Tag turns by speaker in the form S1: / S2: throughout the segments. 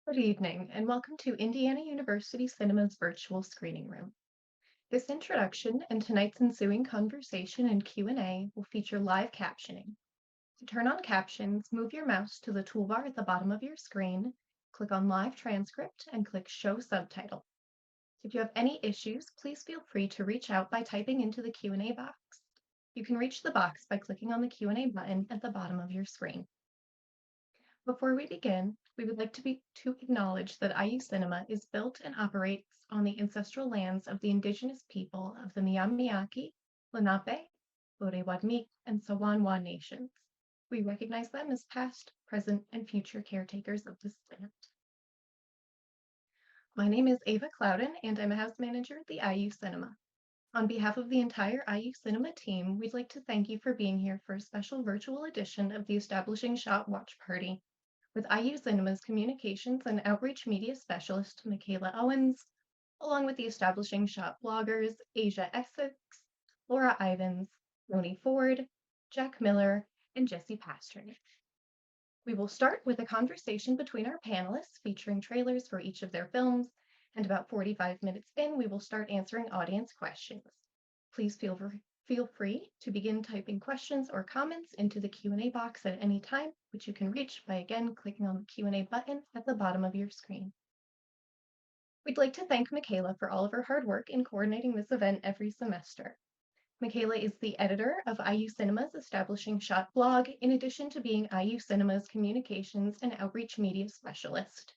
S1: Good evening, and welcome to Indiana University Cinema's virtual screening room. This introduction and tonight's ensuing conversation and Q&A will feature live captioning. To turn on captions, move your mouse to the toolbar at the bottom of your screen, click on Live Transcript, and click Show Subtitle. If you have any issues, please feel free to reach out by typing into the Q&A box. You can reach the box by clicking on the Q&A button at the bottom of your screen. Before we begin, we would like to acknowledge that IU Cinema is built and operates on the ancestral lands of the indigenous people of the Miamiaki, Lenape, Bodewadmi, and Sawanwa nations. We recognize them as past, present, and future caretakers of this land. My name is Ava Clouden, and I'm a house manager at the IU Cinema. On behalf of the entire IU Cinema team, we'd like to thank you for being here for a special virtual edition of the Establishing Shot Watch Party with IU Cinema's Communications and Outreach Media Specialist, Michaela Owens, along with the Establishing Shot bloggers, Aja Essex, Laura Ivins, Noni Ford, Jack Miller, and Jesse Pasternack. We will start with a conversation between our panelists featuring trailers for each of their films, and about 45 minutes in, we will start answering audience questions. Please feel free to begin typing questions or comments into the Q&A box at any time, which you can reach by again clicking on the Q&A button at the bottom of your screen. We'd like to thank Michaela for all of her hard work in coordinating this event every semester. Michaela is the editor of IU Cinema's Establishing Shot blog, in addition to being IU Cinema's Communications and Outreach Media Specialist.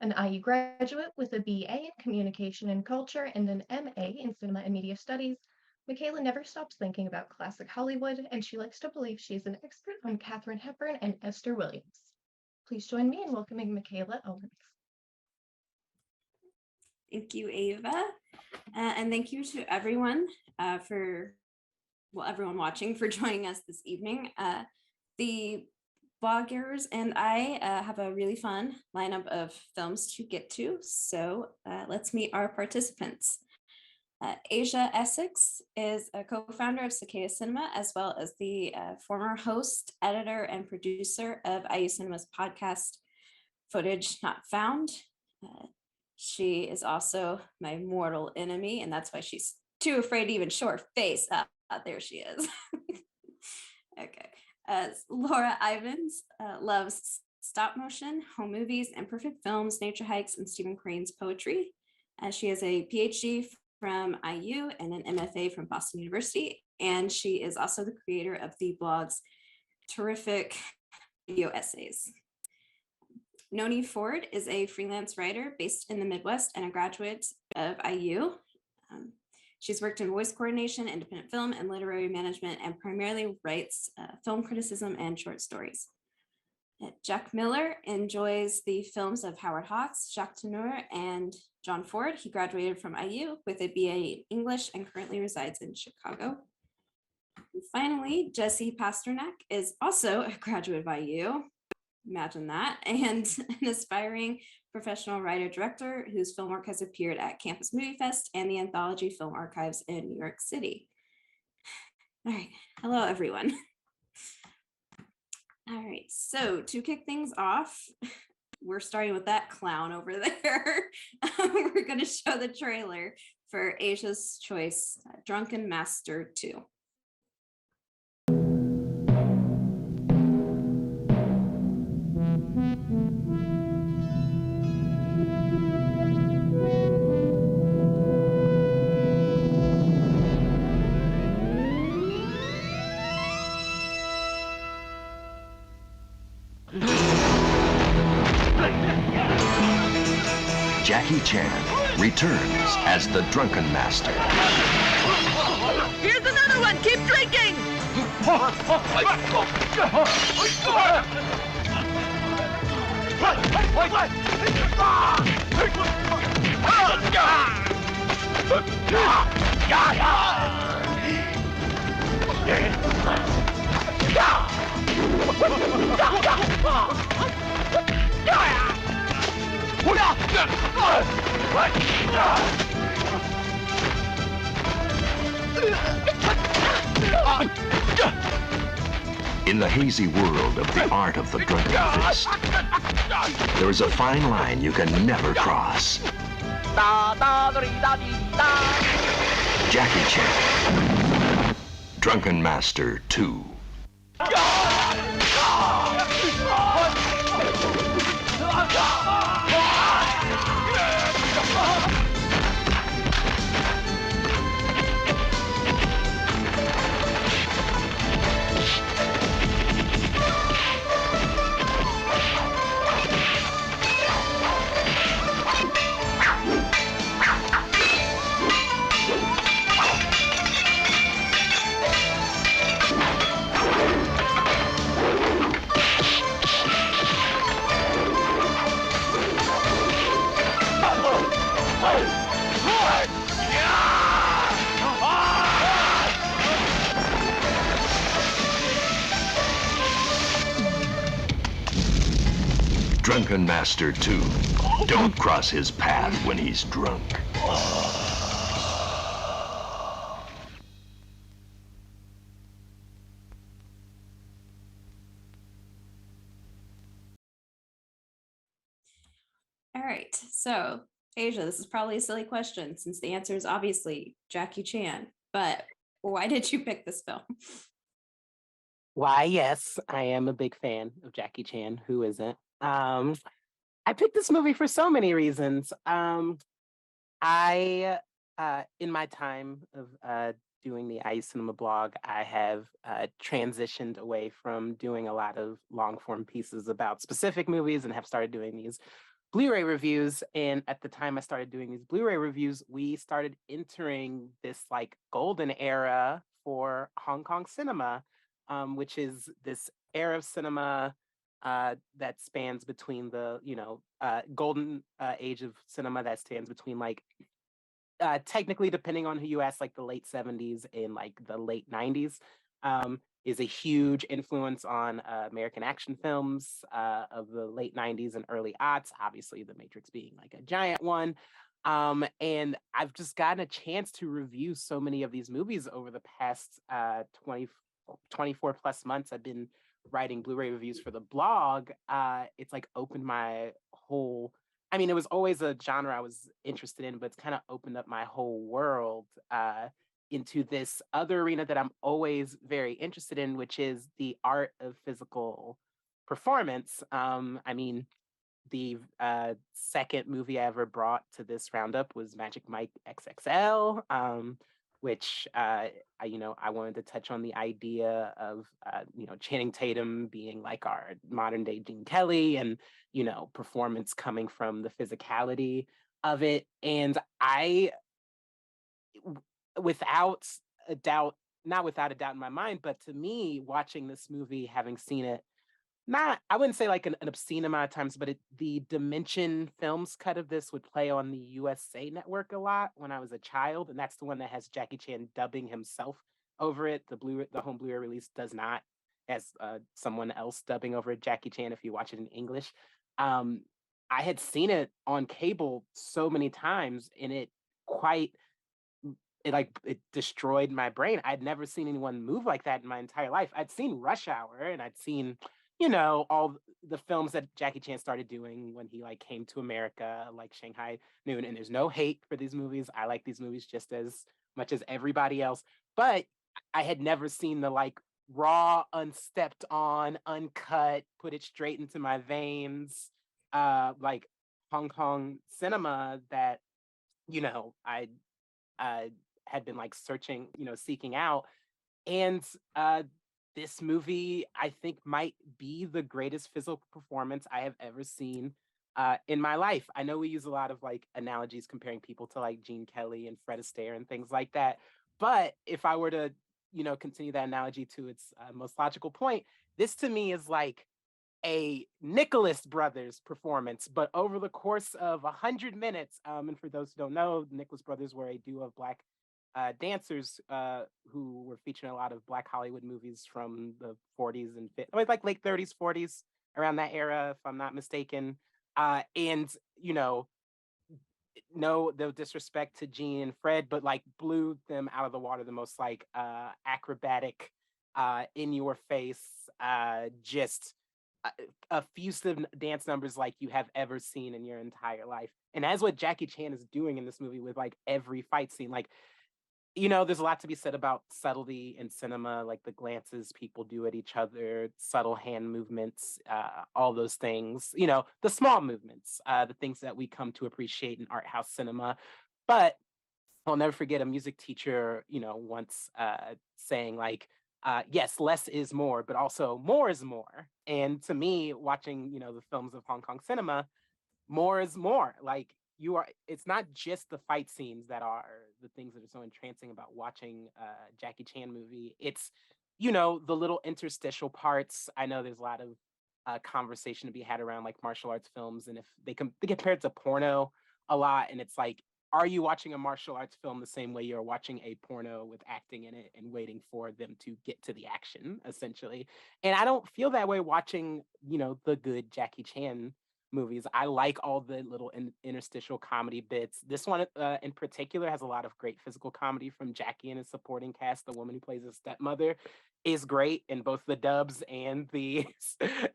S1: An IU graduate with a BA in Communication and Culture and an MA in Cinema and Media Studies, Michaela never stops thinking about classic Hollywood, and she likes to believe she's an expert on Katharine Hepburn and Esther Williams. Please join me in welcoming Michaela Owens.
S2: Thank you, Ava. And thank you to everyone everyone watching for joining us this evening. The bloggers and I have a really fun lineup of films to get to, so let's meet our participants. Aja Essex is a co-founder of Cicada Cinema, as well as the former host, editor, and producer of IU Cinema's podcast, Footage Not Found. She is also my mortal enemy, and that's why she's too afraid to even show her face. There she is. Okay. Laura Ivins loves stop motion, home movies, imperfect films, nature hikes, and Stephen Crane's poetry. She has a PhD from IU and an MFA from Boston University, and she is also the creator of the blog's terrific video essays. Noni Ford is a freelance writer based in the Midwest and a graduate of IU. She's worked in voice coordination, independent film, and literary management, and primarily writes film criticism and short stories. Jack Miller enjoys the films of Howard Hawks, Jacques Tourneur, and John Ford. He graduated from IU with a BA in English and currently resides in Chicago. And finally, Jesse Pasternack is also a graduate of IU. Imagine that, and an aspiring professional writer-director whose film work has appeared at Campus Movie Fest and the Anthology Film Archives in New York City. All right, hello everyone. All right, so to kick things off, we're starting with that clown over there. We're going to show the trailer for Aja's choice, Drunken Master 2.
S3: Jackie Chan returns as the Drunken Master.
S4: Here's another one! Keep drinking!
S3: In the hazy world of the art of the drunken fist, there is a fine line you can never cross. Jackie Chan, Drunken Master 2. Drunken Master 2. Don't cross his path when he's drunk.
S2: All right, so Asia, this is probably a silly question since the answer is obviously Jackie Chan, but why did you pick this film?
S5: Why, yes, I am a big fan of Jackie Chan. Who isn't? I picked this movie for so many reasons. I, in my time of doing the IU Cinema blog, I have transitioned away from doing a lot of long form pieces about specific movies and have started doing these Blu-ray reviews. And at the time I started doing these Blu-ray reviews, we started entering this like golden era for Hong Kong cinema, which is this era of cinema that spans between the golden age of cinema that stands between like technically, depending on who you ask, like the late 70s and like the late 90s, is a huge influence on American action films of the late 90s and early aughts, obviously The Matrix being like a giant one. And I've just gotten a chance to review so many of these movies over the past 24 plus months. I've been writing Blu-ray reviews for the blog. It's like opened my whole, I mean, it was always a genre I was interested in, but it's kind of opened up my whole world into this other arena that I'm always very interested in, which is the art of physical performance. I mean, the second movie I ever brought to this roundup was Magic Mike XXL, which I wanted to touch on the idea of Channing Tatum being like our modern day Gene Kelly, and performance coming from the physicality of it. And without a doubt, not without a doubt in my mind, but to me, watching this movie, having seen it, I wouldn't say like an obscene amount of times, but the Dimension Films cut of this would play on the USA Network a lot when I was a child, and that's the one that has Jackie Chan dubbing himself over it. The home Blu-ray release does not, as someone else dubbing over Jackie Chan if you watch it in English. I had seen it on cable so many times, and it destroyed my brain. I'd never seen anyone move like that in my entire life. I'd seen Rush Hour, and I'd seen all the films that Jackie Chan started doing when he like came to America, like Shanghai Noon. And there's no hate for these movies. I like these movies just as much as everybody else. But I had never seen the like raw, unstepped on, uncut, put it straight into my veins, like Hong Kong cinema that I had been like searching, seeking out. And this movie, I think, might be the greatest physical performance I have ever seen in my life. I know we use a lot of like analogies comparing people to like Gene Kelly and Fred Astaire and things like that. But if I were to, continue that analogy to its most logical point, this to me is like a Nicholas Brothers performance, but over the course of 100 minutes. And for those who don't know, the Nicholas Brothers were a duo of Black dancers who were featured in a lot of Black Hollywood movies from the 40s and 50s, like late 30s, 40s, around that era, if I'm not mistaken. And, no disrespect to Gene and Fred, but like blew them out of the water, the most like acrobatic in your face, just effusive dance numbers like you have ever seen in your entire life. And that's what Jackie Chan is doing in this movie with like every fight scene. Like, there's a lot to be said about subtlety in cinema, like the glances people do at each other, subtle hand movements, all those things, the small movements, the things that we come to appreciate in art house cinema. But I'll never forget a music teacher, once saying like, yes, less is more, but also more is more. And to me, watching, the films of Hong Kong cinema, more is more. Like it's not just the fight scenes that are the things that are so entrancing about watching a Jackie Chan movie. It's, the little interstitial parts. I know there's a lot of conversation to be had around like martial arts films, and if they compare it to porno a lot, and it's like, are you watching a martial arts film the same way you're watching a porno with acting in it and waiting for them to get to the action, essentially? And I don't feel that way watching, the good Jackie Chan movies. I like all the little interstitial comedy bits. This one in particular has a lot of great physical comedy from Jackie and his supporting cast. The woman who plays his stepmother is great in both the dubs and the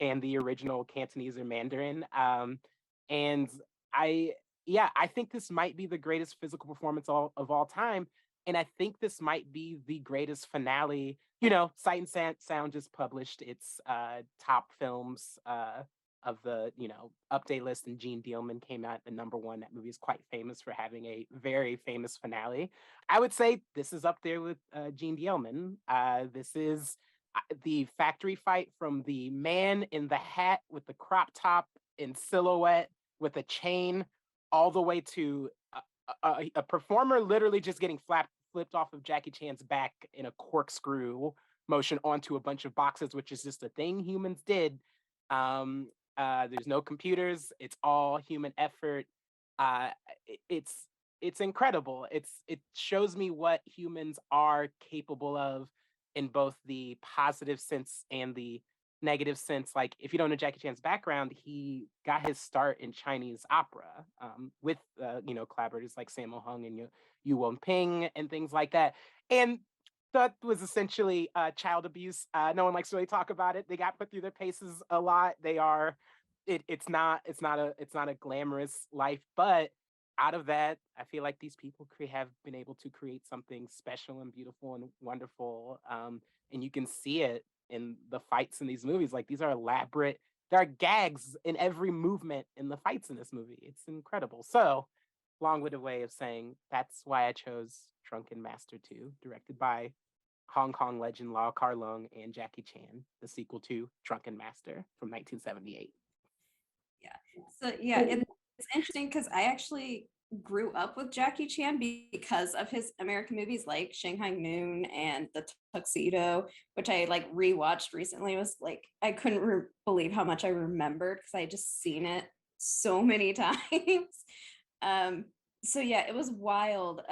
S5: and the original Cantonese or Mandarin. And I I think this might be the greatest physical performance of all time. And I think this might be the greatest finale. Sight and Sound just published its top films of the, update list, and Gene Dealman came out the number one. That movie is quite famous for having a very famous finale. I would say this is up there with Gene Dealman. This is the factory fight from the man in the hat with the crop top in silhouette with a chain all the way to a performer literally just getting flipped off of Jackie Chan's back in a corkscrew motion onto a bunch of boxes, which is just a thing humans did. There's no computers; it's all human effort. Uh, it's incredible. It shows me what humans are capable of in both the positive sense and the negative sense. Like, if you don't know Jackie Chan's background, he got his start in Chinese opera with collaborators like Sammo Hung and Yu Won Ping and things like that. And that was essentially child abuse. No one likes to really talk about it. They got put through their paces a lot. They are it's not a glamorous life, but out of that, I feel like these people have been able to create something special and beautiful and wonderful. And you can see it in the fights in these movies. Like, these are elaborate. There are gags in every movement in the fights in this movie. It's incredible. So, long-winded way of saying that's why I chose Drunken Master 2, directed by Hong Kong legend Lau Kar Leung and Jackie Chan, the sequel to Drunken Master from 1978.
S2: Yeah. So yeah, it's interesting because I actually grew up with Jackie Chan because of his American movies like Shanghai Noon and The Tuxedo, which I like rewatched recently. It was like I couldn't believe how much I remembered because I had just seen it so many times. So yeah, it was wild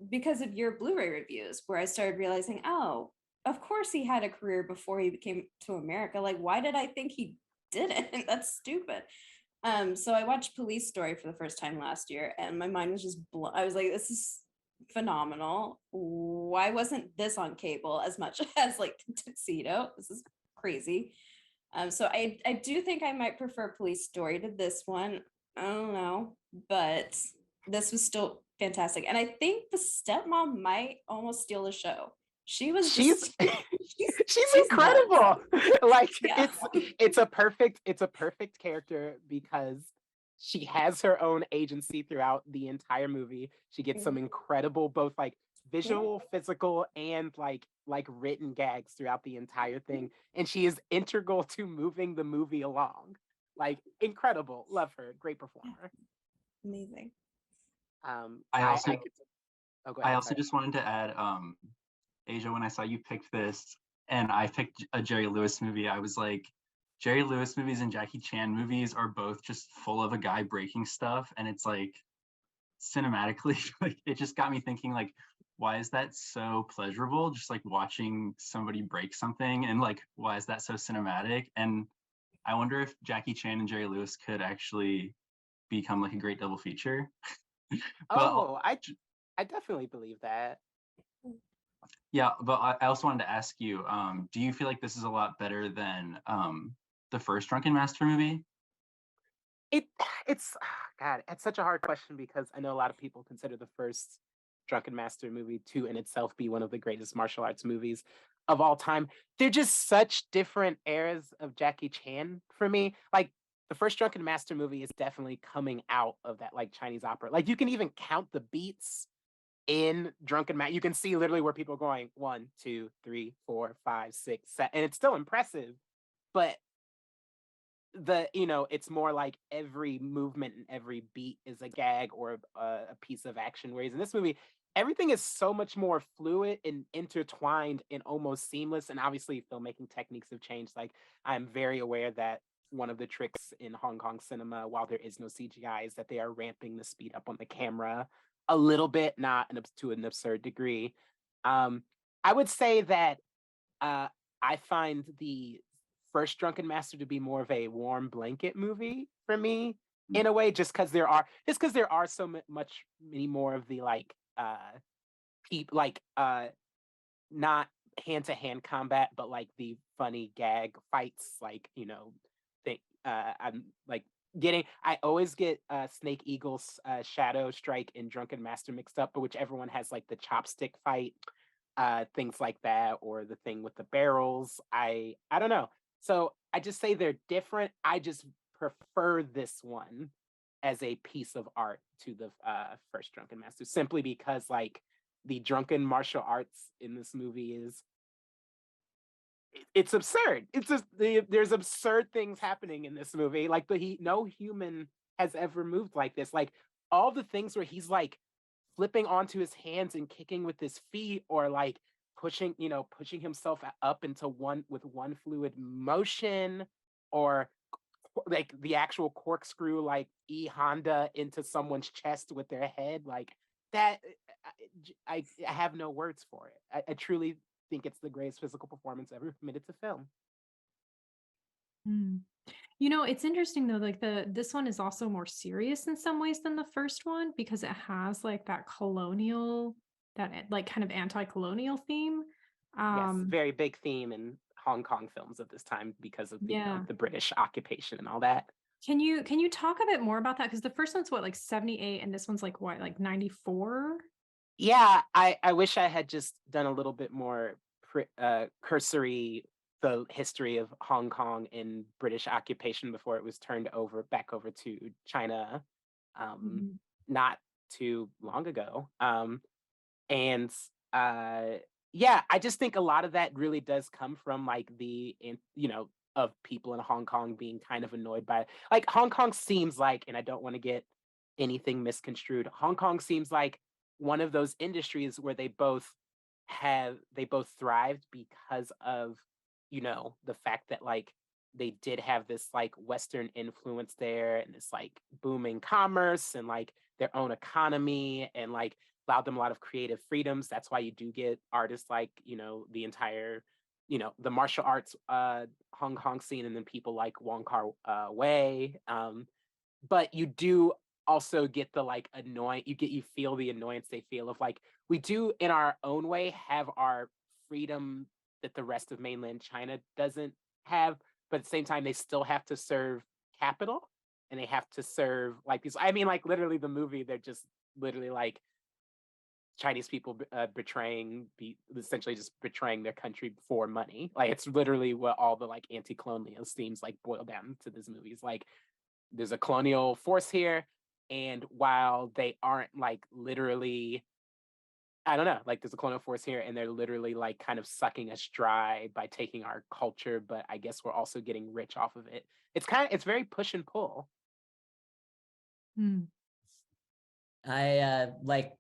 S2: because of your Blu-ray reviews where I started realizing, oh, of course he had a career before he came to America. Like, why did I think he didn't? That's stupid. So I watched Police Story for the first time last year, and my mind was just blown. I was like, this is phenomenal. Why wasn't this on cable as much as like Tuxedo? This is crazy. So I do think I might prefer Police Story to this one. I don't know, but this was still fantastic. And I think the stepmom might almost steal the show. She's
S5: incredible. Like,
S2: yeah.
S5: it's a perfect character because she has her own agency throughout the entire movie. She gets some incredible both like visual, physical, and like written gags throughout the entire thing, and she is integral to moving the movie along. Like, incredible. Love her. Great performer.
S2: Amazing.
S6: I also
S5: go ahead, sorry.
S6: just wanted to add, Aja, when I saw you picked this and I picked a Jerry Lewis movie, I was like, Jerry Lewis movies and Jackie Chan movies are both just full of a guy breaking stuff, and it's like cinematically, like, it just got me thinking, like, why is that so pleasurable? Just like watching somebody break something, and like, why is that so cinematic? And I wonder if Jackie Chan and Jerry Lewis could actually become like a great double feature.
S5: I definitely believe that.
S6: Yeah, but I also wanted to ask you, do you feel like this is a lot better than the first Drunken Master movie?
S5: It it's God, it's such a hard question because I know a lot of people consider the first Drunken Master movie to in itself be one of the greatest martial arts movies of all time. They're just such different eras of Jackie Chan for me. Like the first Drunken Master movie is definitely coming out of that like Chinese opera. Like you can even count the beats in Drunken Master. You can see literally where people are going 1, 2, 3, 4, 5, 6, 7, and it's still impressive. But it's more like every movement and every beat is a gag or a piece of action, whereas in this movie everything is so much more fluid and intertwined and almost seamless. And obviously filmmaking techniques have changed. Like I'm very aware that one of the tricks in Hong Kong cinema, while there is no CGI, is that they are ramping the speed up on the camera a little bit, not to an absurd degree. um, I would say that uh, I find the first Drunken Master to be more of a warm blanket movie for me in a way, just because there are so much many more of the like not hand to hand combat, but like the funny gag fights, like I'm like getting I always get Snake Eagle's Shadow Strike and Drunken Master mixed up, but whichever one has like the chopstick fight, things like that, or the thing with the barrels. I don't know. So I just say they're different. I just prefer this one as a piece of art to the first Drunken Master, simply because like the drunken martial arts in this movie it's absurd. It's just there's absurd things happening in this movie. Like no human has ever moved like this. Like all the things where he's like flipping onto his hands and kicking with his feet, or like pushing himself up into one fluid motion, or like the actual corkscrew like E Honda into someone's chest with their head, like that. I have no words for it. I truly think it's the greatest physical performance ever committed to film.
S7: Mm. It's interesting though, like this one is also more serious in some ways than the first one because it has like that like kind of anti-colonial theme.
S5: Yes,
S7: Um,
S5: very big theme in Hong Kong films at this time because of
S7: yeah.
S5: the British occupation and all that.
S7: Can you talk a bit more about that? Because the first one's what, like 78, and this one's like what, like 94?
S5: Yeah, I wish I had just done a little bit more cursory the history of Hong Kong in British occupation before it was turned back over to China, um,
S7: Mhm.
S5: not too long ago. And uh, yeah, I just think a lot of that really does come from like of people in Hong Kong being kind of annoyed by it. Like Hong Kong seems like, and I don't want to get anything misconstrued. Hong Kong seems like one of those industries where they both thrived because of the fact that like they did have this like Western influence there, and this like booming commerce and like their own economy, and like allowed them a lot of creative freedoms. That's why you do get artists like the entire the martial arts Hong Kong scene, and then people like Wong Kar Wai. But you do also get the like you feel the annoyance they feel of like, we do in our own way have our freedom that the rest of mainland China doesn't have, but at the same time they still have to serve capital, and they have to serve like these. I mean, like literally the movie, they're just literally like Chinese people essentially just betraying their country for money. Like it's literally what all the like anti-colonial themes like boil down to this movie. Is like there's a colonial force here, and while they aren't like literally, I don't know, like there's a colonial force here, and they're literally like kind of sucking us dry by taking our culture, but I guess we're also getting rich off of it. It's very push and pull.
S7: Hmm.
S8: I like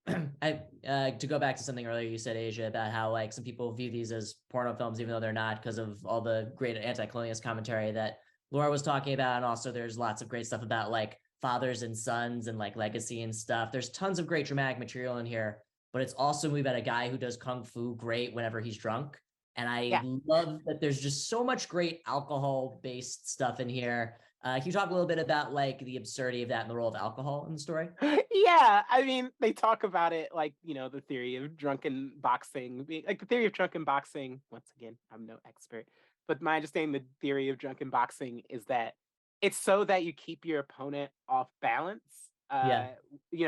S8: I to go back to something earlier you said, Asia, about how like some people view these as porno films even though they're not, because of all the great anti-colonialist commentary that Laura was talking about. And also there's lots of great stuff about like fathers and sons and like legacy and stuff. There's tons of great dramatic material in here, but it's also a movie about a guy who does kung fu great whenever he's drunk. And I
S5: Yeah.
S8: love that there's just so much great alcohol based stuff in here. Can you talk a little bit about like the absurdity of that and the role of alcohol in the story?
S5: Yeah, I mean, they talk about it like, the theory of drunken boxing, like the theory of drunken boxing. Once again, I'm no expert, but my understanding, the theory of drunken boxing is that it's so that you keep your opponent off balance,
S8: Yeah.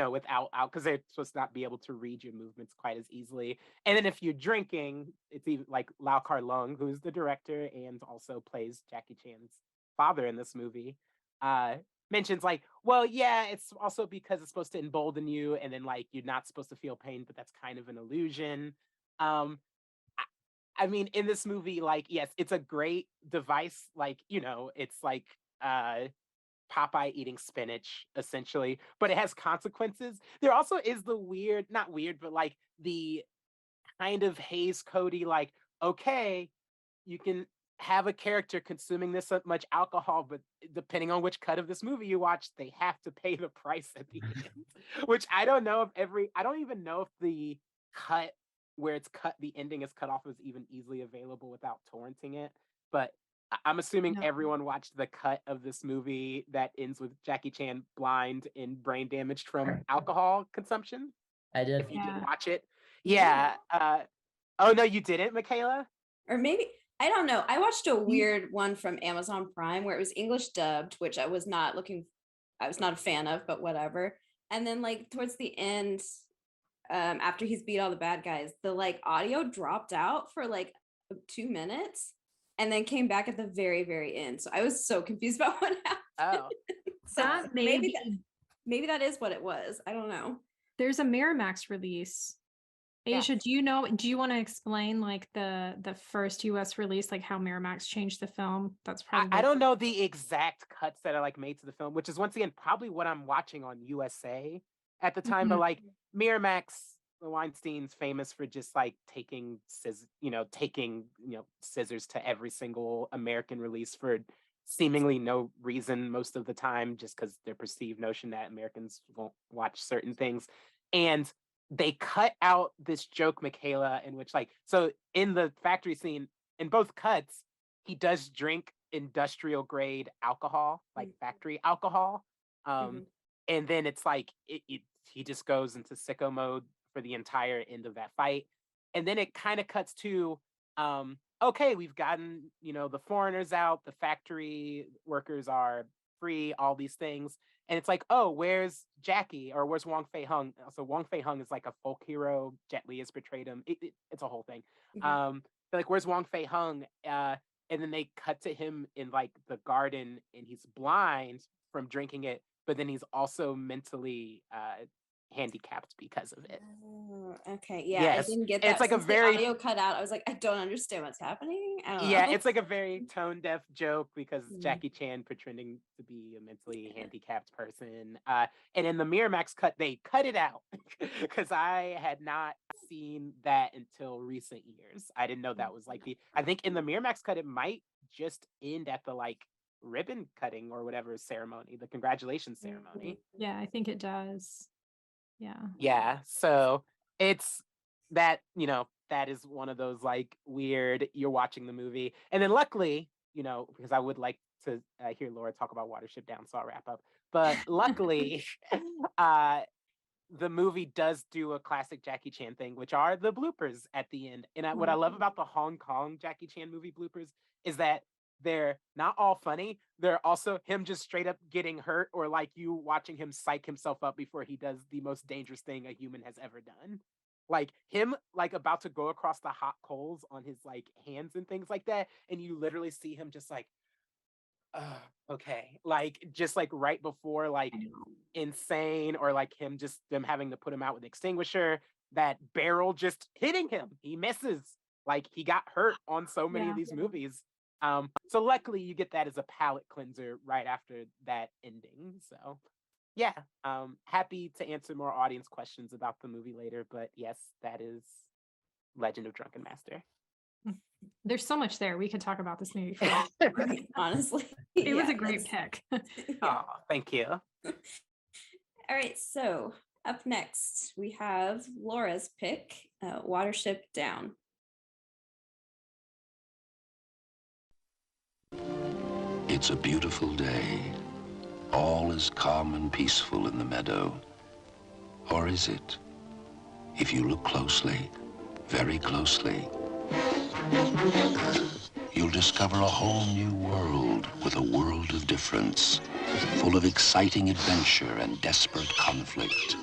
S5: without out because they're supposed to not be able to read your movements quite as easily. And then if you're drinking, it's even like Lau Kar Lung, who's the director and also plays Jackie Chan's father in this movie. Uh, mentions like, well, yeah, it's also because it's supposed to embolden you, and then like you're not supposed to feel pain, but that's kind of an illusion. Um, I mean, in this movie, like, yes, it's a great device. Like, it's like Popeye eating spinach, essentially, but it has consequences. There also is the weird, not weird, but like the kind of Hays Cody, like, okay, you can have a character consuming this much alcohol, but depending on which cut of this movie you watch, they have to pay the price at the end. Which I don't know if I don't even know if the cut where it's cut, the ending is cut off, is even easily available without torrenting it. But I'm assuming
S7: No.
S5: everyone watched the cut of this movie that ends with Jackie Chan blind and brain damaged from alcohol consumption.
S8: I did.
S5: If you
S7: Yeah.
S5: did watch it. Yeah. Oh no, you didn't, Michaela?
S2: Or maybe, I don't know. I watched a weird one from Amazon Prime where it was English dubbed, which I was not a fan of, but whatever. And then like towards the end, after he's beat all the bad guys, the like audio dropped out for like 2 minutes and then came back at the very, very end. So I was so confused about what happened.
S5: Oh.
S2: So
S7: That
S2: maybe that is what it was. I don't know.
S7: There's a Miramax release. Asia, do you want to explain like the first US release, like how Miramax changed the film? That's probably
S5: I don't know the exact cuts that are like made to the film, which is once again probably what I'm watching on USA at the time. But
S7: Mhm.
S5: like Miramax, Weinstein's famous for just like taking scissors to every single American release for seemingly no reason most of the time, just because their perceived notion that Americans won't watch certain things. And they cut out this joke, Michaela, in which like, so in the factory scene, in both cuts, he does drink industrial grade alcohol, like factory alcohol.
S2: Mhm.
S5: And then it's like he just goes into sicko mode for the entire end of that fight. And then it kind of cuts to okay, we've gotten, the foreigners out, the factory workers are free, all these things. And it's like, oh, where's Jackie or where's Wong Fei Hung? So Wong Fei Hung is like a folk hero. Jet Li has portrayed him. It's a whole thing.
S2: Mhm.
S5: But like, where's Wong Fei Hung? And then they cut to him in like the garden, and he's blind from drinking it, but then he's also mentally handicapped because of it.
S2: Oh, okay. Yeah, I
S5: Yes,
S2: didn't get
S5: it's
S2: that.
S5: like a
S2: Since the
S5: very
S2: audio cut out, I was like, I don't understand what's happening. I don't
S5: yeah,
S2: know.
S5: it's like a very tone deaf joke because
S2: Mm.
S5: Jackie Chan pretending to be a mentally handicapped person. And in the Miramax cut, they cut it out because I had not seen that until recent years. I didn't know that was like I think in the Miramax cut, it might just end at the like ribbon cutting or whatever ceremony, the congratulations ceremony.
S7: Yeah, I think it does. Yeah.
S5: Yeah, so it's that, that is one of those like weird, you're watching the movie. And then luckily, because I would like to hear Laura talk about Watership Down, so I'll wrap up. But luckily, the movie does do a classic Jackie Chan thing, which are the bloopers at the end. And what I love about the Hong Kong Jackie Chan movie bloopers is that they're not all funny. They're also him just straight up getting hurt, or like you watching him psych himself up before he does the most dangerous thing a human has ever done. Like him like about to go across the hot coals on his like hands and things like that. And you literally see him just like, okay, like just like right before like insane, or like them having to put him out with an extinguisher, that barrel just hitting him, he misses, like he got hurt on so many of these movies. So luckily you get that as a palate cleanser right after that ending. So yeah, happy to answer more audience questions about the movie later, but yes, that is Legend of Drunken Master.
S7: There's so much there. We could talk about this movie.
S2: Honestly,
S7: it was a great pick.
S5: Oh, thank you.
S2: All right, so up next we have Laura's pick, Watership Down.
S3: It's a beautiful day. All is calm and peaceful in the meadow. Or is it? If you look closely, very closely, you'll discover a whole new world with a world of difference, full of exciting adventure and desperate conflict.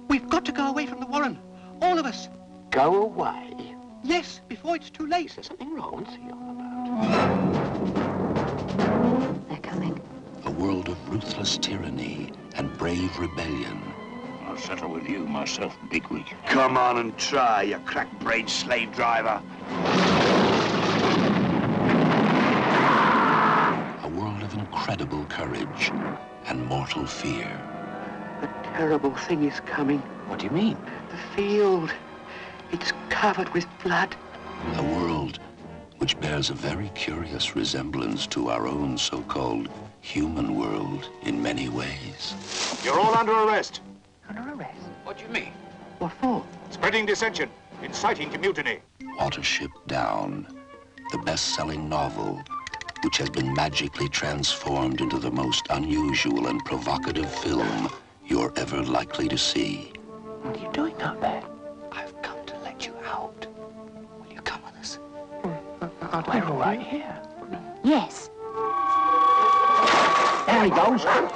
S9: We've got to go away from the Warren. All of us.
S3: Go away?
S9: Yes, before it's too late.
S3: Is there something wrong? What's he on about?
S10: They're coming.
S3: A world of ruthless tyranny and brave rebellion.
S11: I'll settle with you myself, bigwig.
S12: Come on and try, you crack-brained slave driver.
S3: A world of incredible courage and mortal fear.
S9: The terrible thing is coming.
S3: What do you mean?
S9: The field. It's covered with blood.
S3: A world which bears a very curious resemblance to our own so-called human world in many ways.
S12: You're all under arrest.
S9: Under arrest?
S12: What do you mean?
S9: What for?
S12: Spreading dissension, inciting to mutiny.
S3: Watership Down, the best-selling novel, which has been magically transformed into the most unusual and provocative film you're ever likely to see.
S9: What are you doing out there? I've come to let you out. Will you come with us? We're all right here.
S10: Yes.
S9: There he goes.
S10: I've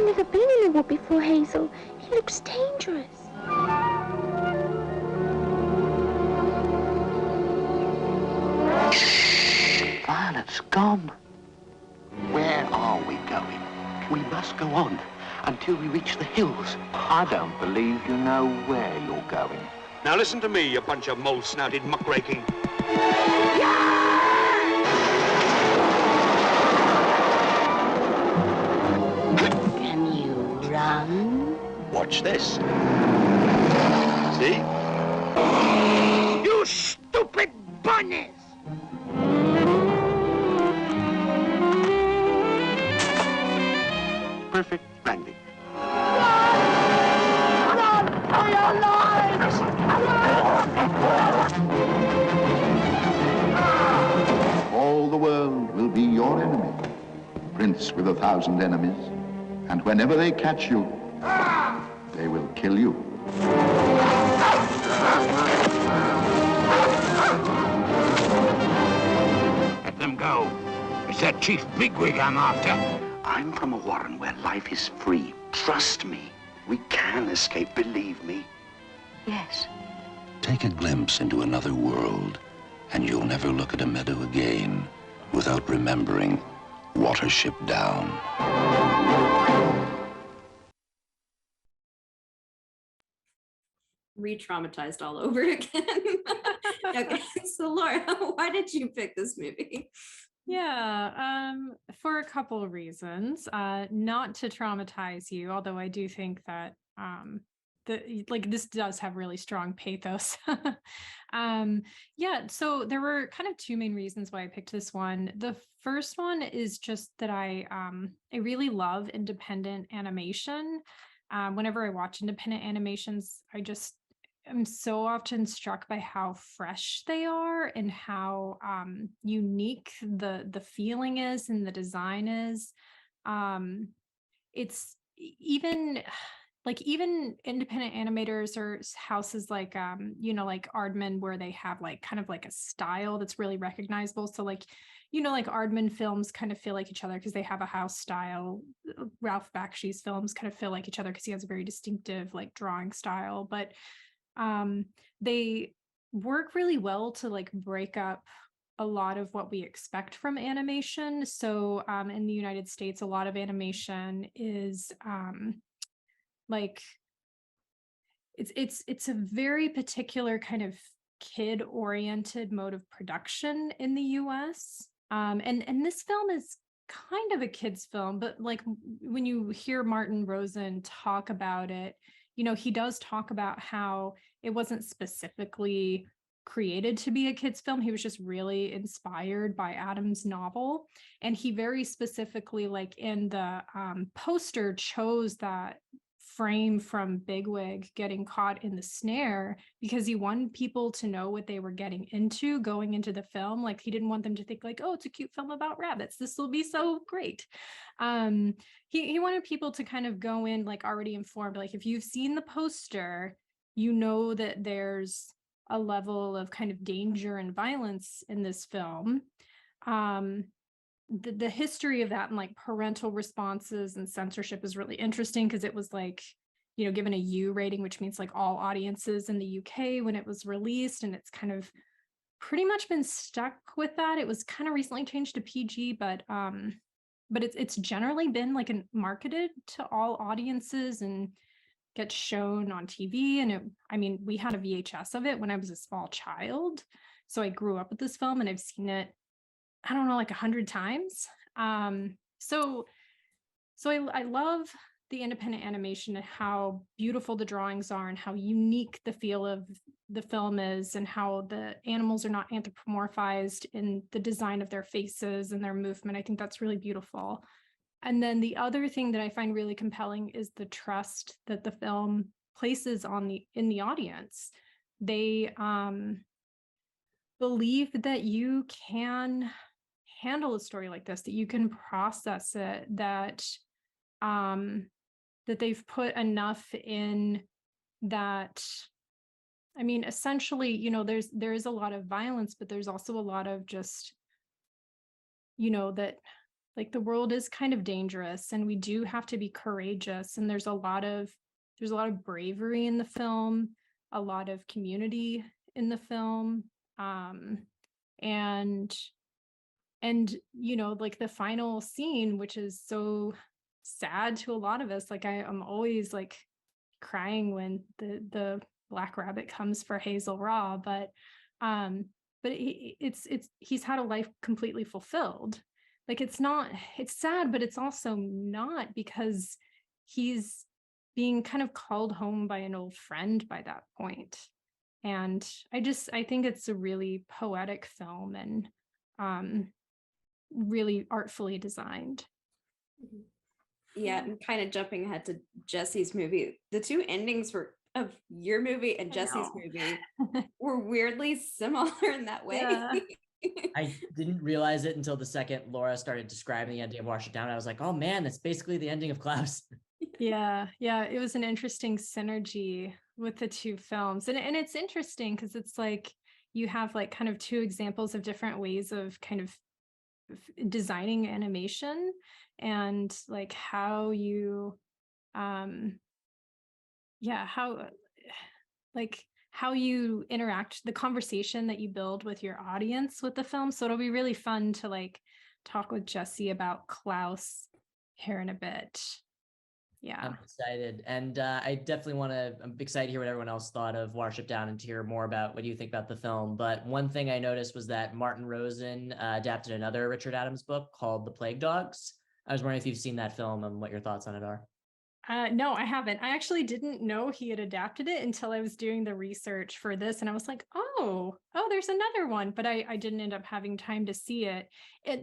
S10: never been in a wood before, Hazel. He looks dangerous.
S9: Violet's gone. Where are we going? We must go on until we reach the hills.
S11: I don't believe you know where you're going.
S12: Now listen to me, you bunch of mole-snouted muckraking.
S10: Can you run?
S12: Watch this. See?
S9: You stupid bunnies! Perfect landing. Run for your lives!
S13: All the world will be your enemy, prince with 1,000 enemies, and whenever they catch you, they will kill you.
S11: Let them go. It's that chief bigwig I'm after.
S12: I'm from a warren where life is free. Trust me. We can escape, believe me.
S10: Yes.
S3: Take a glimpse into another world, and you'll never look at a meadow again without remembering Watership Down.
S2: Re-traumatized all over again. Okay, so Laura, why did you pick this movie?
S7: Yeah, for a couple of reasons. Not to traumatize you, although I do think that this does have really strong pathos. Yeah, so there were kind of two main reasons why I picked this one. The first one is just that I really love independent animation. Whenever I watch independent animations, I'm so often struck by how fresh they are and how unique the feeling is and the design is. It's even independent animators or houses like like Aardman, where they have like kind of like a style that's really recognizable. So like Aardman films kind of feel like each other because they have a house style. Ralph Bakshi's films kind of feel like each other because he has a very distinctive like drawing style. But they work really well to like break up a lot of what we expect from animation. So in the United States, a lot of animation is it's a very particular kind of kid-oriented mode of production in the US. And this film is kind of a kid's film, but like when you hear Martin Rosen talk about it, he does talk about how it wasn't specifically created to be a kids film. He was just really inspired by Adam's novel, and he very specifically, like in the poster, chose that frame from Bigwig getting caught in the snare because he wanted people to know what they were getting into going into the film. Like he didn't want them to think like, oh, it's a cute film about rabbits, this will be so great. He wanted people to kind of go in like already informed. Like if you've seen the poster, you know that there's a level of kind of danger and violence in this film. The history of that and like parental responses and censorship is really interesting because it was like, you know, given a U rating, which means like all audiences in the UK when it was released, and it's kind of pretty much been stuck with that. It was kind of recently changed to PG, but it's generally been like marketed to all audiences and gets shown on TV. And I mean, we had a VHS of it when I was a small child. So I grew up with this film and I've seen it, I don't know, like 100 times. So I love the independent animation and how beautiful the drawings are and how unique the feel of the film is and how the animals are not anthropomorphized in the design of their faces and their movement. I think that's really beautiful. And then the other thing that I find really compelling is the trust that the film places in the audience. They believe that you can handle a story like this, that you can process it, that they've put enough in that. I mean, essentially, you know, there is a lot of violence, but there's also a lot of just, you know, that like the world is kind of dangerous and we do have to be courageous. And there's a lot of bravery in the film, a lot of community in the film. And you know, like the final scene, which is so sad to a lot of us, like I'm always like crying when the black rabbit comes for Hazel Raw, but he's had a life completely fulfilled. Like it's sad, but it's also not, because he's being kind of called home by an old friend by that point. And I think it's a really poetic film and really artfully designed.
S2: Yeah, and kind of jumping ahead to Jesse's movie, the two endings of your movie and Jesse's movie were weirdly similar in that way.
S7: Yeah.
S8: I didn't realize it until the second Laura started describing the ending of Wash It Down. I was like, oh man, that's basically the ending of Klaus.
S7: Yeah, it was an interesting synergy with the two films. And it's interesting because it's like you have like kind of two examples of different ways of kind of designing animation and like how you how you interact, the conversation that you build with your audience with the film. So it'll be really fun to like talk with Jesse about Klaus here in a bit. Yeah,
S8: I'm excited. And I'm excited to hear what everyone else thought of Wash It Down and to hear more about what you think about the film. But one thing I noticed was that Martin Rosen adapted another Richard Adams book called The Plague Dogs. I was wondering if you've seen that film and what your thoughts on it are.
S7: No, I haven't. I actually didn't know he had adapted it until I was doing the research for this. And I was like, oh, there's another one. But I didn't end up having time to see it.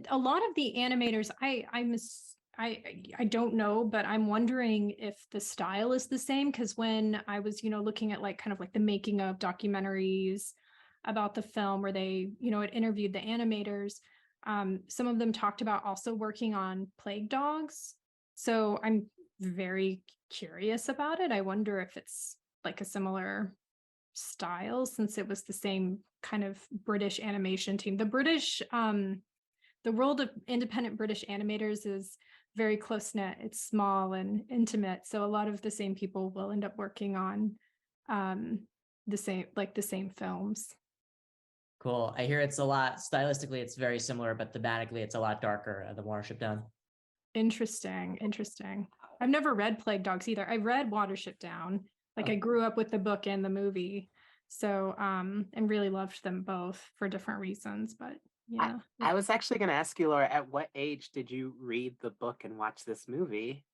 S7: A lot of the animators, I don't know, but I'm wondering if the style is the same, because when I was, you know, looking at like kind of like the making of documentaries about the film where they, you know, had interviewed the animators, some of them talked about also working on Plague Dogs. So I'm very curious about it. I wonder if it's like a similar style, since it was the same kind of British animation team. The world of independent British animators is very close-knit. It's small and intimate. So a lot of the same people will end up working on the same films.
S8: Cool. I hear it's a lot, stylistically, it's very similar, but thematically, it's a lot darker than Watership Down.
S7: Interesting. I've never read Plague Dogs either. I read Watership Down. Like I grew up with the book and the movie. So and really loved them both for different reasons. But yeah.
S5: I was actually going to ask you, Laura, at what age did you read the book and watch this movie?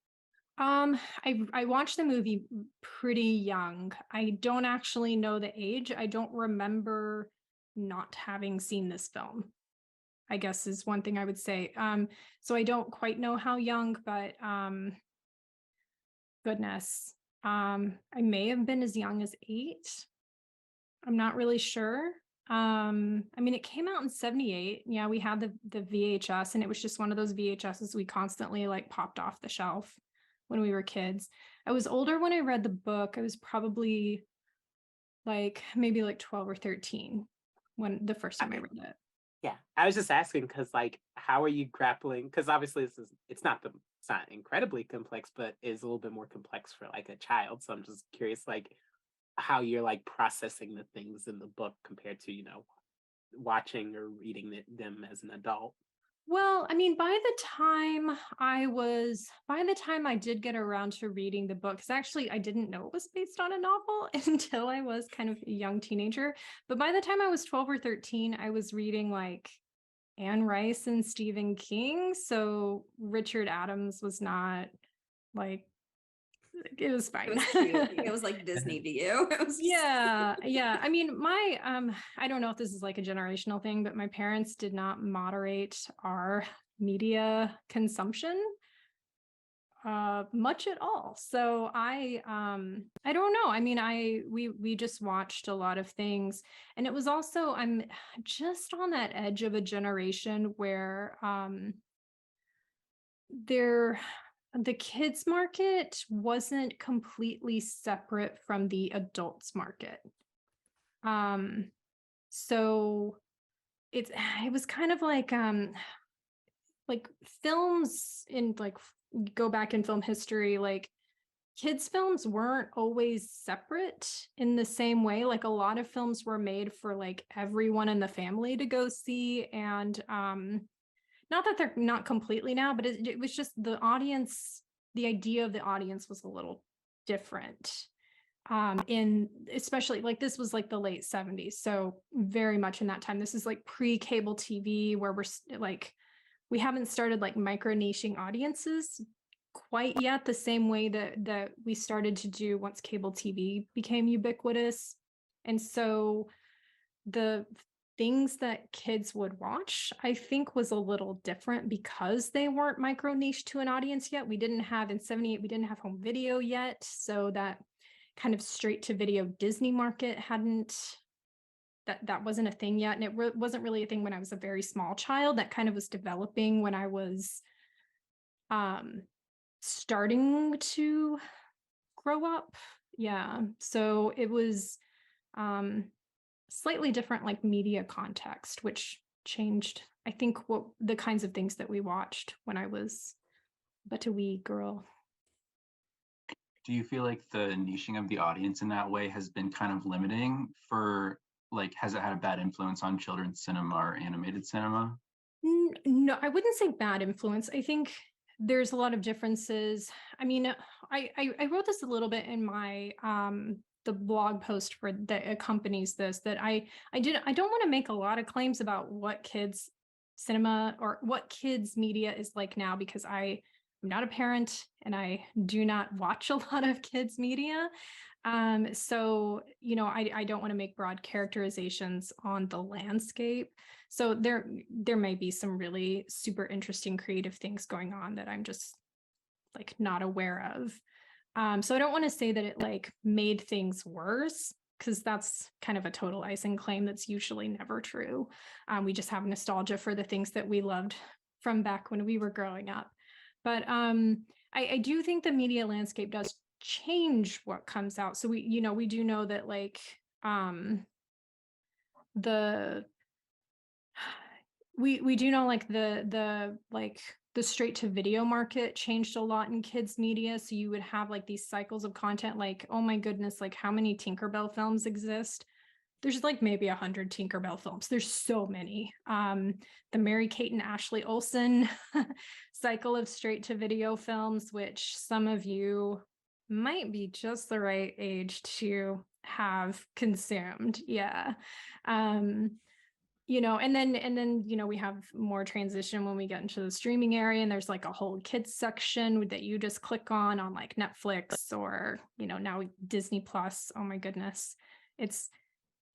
S7: I watched the movie pretty young. I don't actually know the age. I don't remember not having seen this film, I guess is one thing I would say. So I don't quite know how young, but goodness, I may have been as young as 8. I'm not really sure. I mean, it came out in 78. Yeah, we had the VHS, and it was just one of those VHSs we constantly like popped off the shelf when we were kids. I was older when I read the book. I was probably like maybe like 12 or 13 when the first time I read it.
S5: Yeah, I was just asking because, like, how are you grappling? Because obviously, it's not incredibly complex, but is a little bit more complex for like a child. So I'm just curious, like, how you're like processing the things in the book compared to, watching or reading them as an adult.
S7: Well, I mean, by the time I did get around to reading the book, because actually I didn't know it was based on a novel until I was kind of a young teenager. But by the time I was 12 or 13, I was reading like Anne Rice and Stephen King. So Richard Adams was not like, it was fine.
S2: It was cute. It was like Disney to you. It was
S7: yeah. I mean, my I don't know if this is like a generational thing, but my parents did not moderate our media consumption much at all. So I don't know. I mean, we just watched a lot of things, and it was also, I'm just on that edge of a generation where the kids market wasn't completely separate from the adults market. So it was kind of like films in like go back in film history, like kids films weren't always separate in the same way. Like a lot of films were made for like everyone in the family to go see, and not that they're not completely now, but it was just the audience, the idea of the audience was a little different. In especially like this was like the late 70s. So very much in that time. This is like pre-cable TV where we haven't started like micro niching audiences quite yet, the same way that we started to do once cable TV became ubiquitous. And so the things that kids would watch, I think, was a little different because they weren't micro niche to an audience yet. We didn't have, in 78, we didn't have home video yet. So that kind of straight to video Disney market that wasn't a thing yet. And it wasn't really a thing when I was a very small child. That kind of was developing when I was starting to grow up. Yeah. So it was slightly different like media context, which changed, I think, what the kinds of things that we watched when I was but a wee girl.
S6: Do you feel like the niching of the audience in that way has been kind of limiting for, like, has it had a bad influence on children's cinema or animated cinema?
S7: No, I wouldn't say bad influence. I think there's a lot of differences. I mean, I wrote this a little bit in my the blog post for that accompanies this, that I don't want to make a lot of claims about what kids cinema or what kids media is like now, because I'm not a parent and I do not watch a lot of kids media. So, I don't want to make broad characterizations on the landscape. So there may be some really super interesting creative things going on that I'm just like not aware of. So I don't want to say that it like made things worse, because that's kind of a total icing claim that's usually never true. We just have nostalgia for the things that we loved from back when we were growing up. But I do think the media landscape does change what comes out. So we do know that like we do know like the straight to video market changed a lot in kids media. So you would have like these cycles of content, like, oh my goodness, like how many Tinkerbell films exist? There's like maybe 100 Tinkerbell films. There's so many. The Mary-Kate and Ashley Olsen cycle of straight to video films, which some of you might be just the right age to have consumed. Yeah. And then we have more transition when we get into the streaming area, and there's like a whole kids section that you just click on like Netflix or now Disney Plus. Oh my goodness.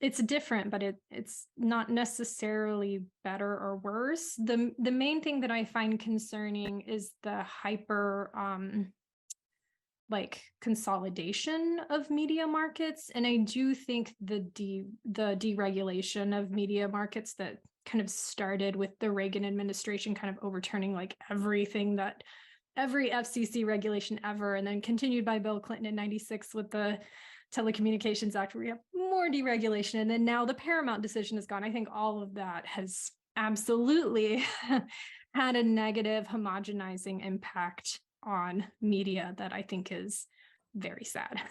S7: it's different, but it's not necessarily better or worse. The main thing that I find concerning is the hyper like consolidation of media markets. And I do think the deregulation of media markets that kind of started with the Reagan administration kind of overturning like everything, that every FCC regulation ever, and then continued by Bill Clinton in 96 with the Telecommunications Act, where we have more deregulation, and then now the Paramount decision is gone. I think all of that has absolutely had a negative homogenizing impact on media that I think is very sad.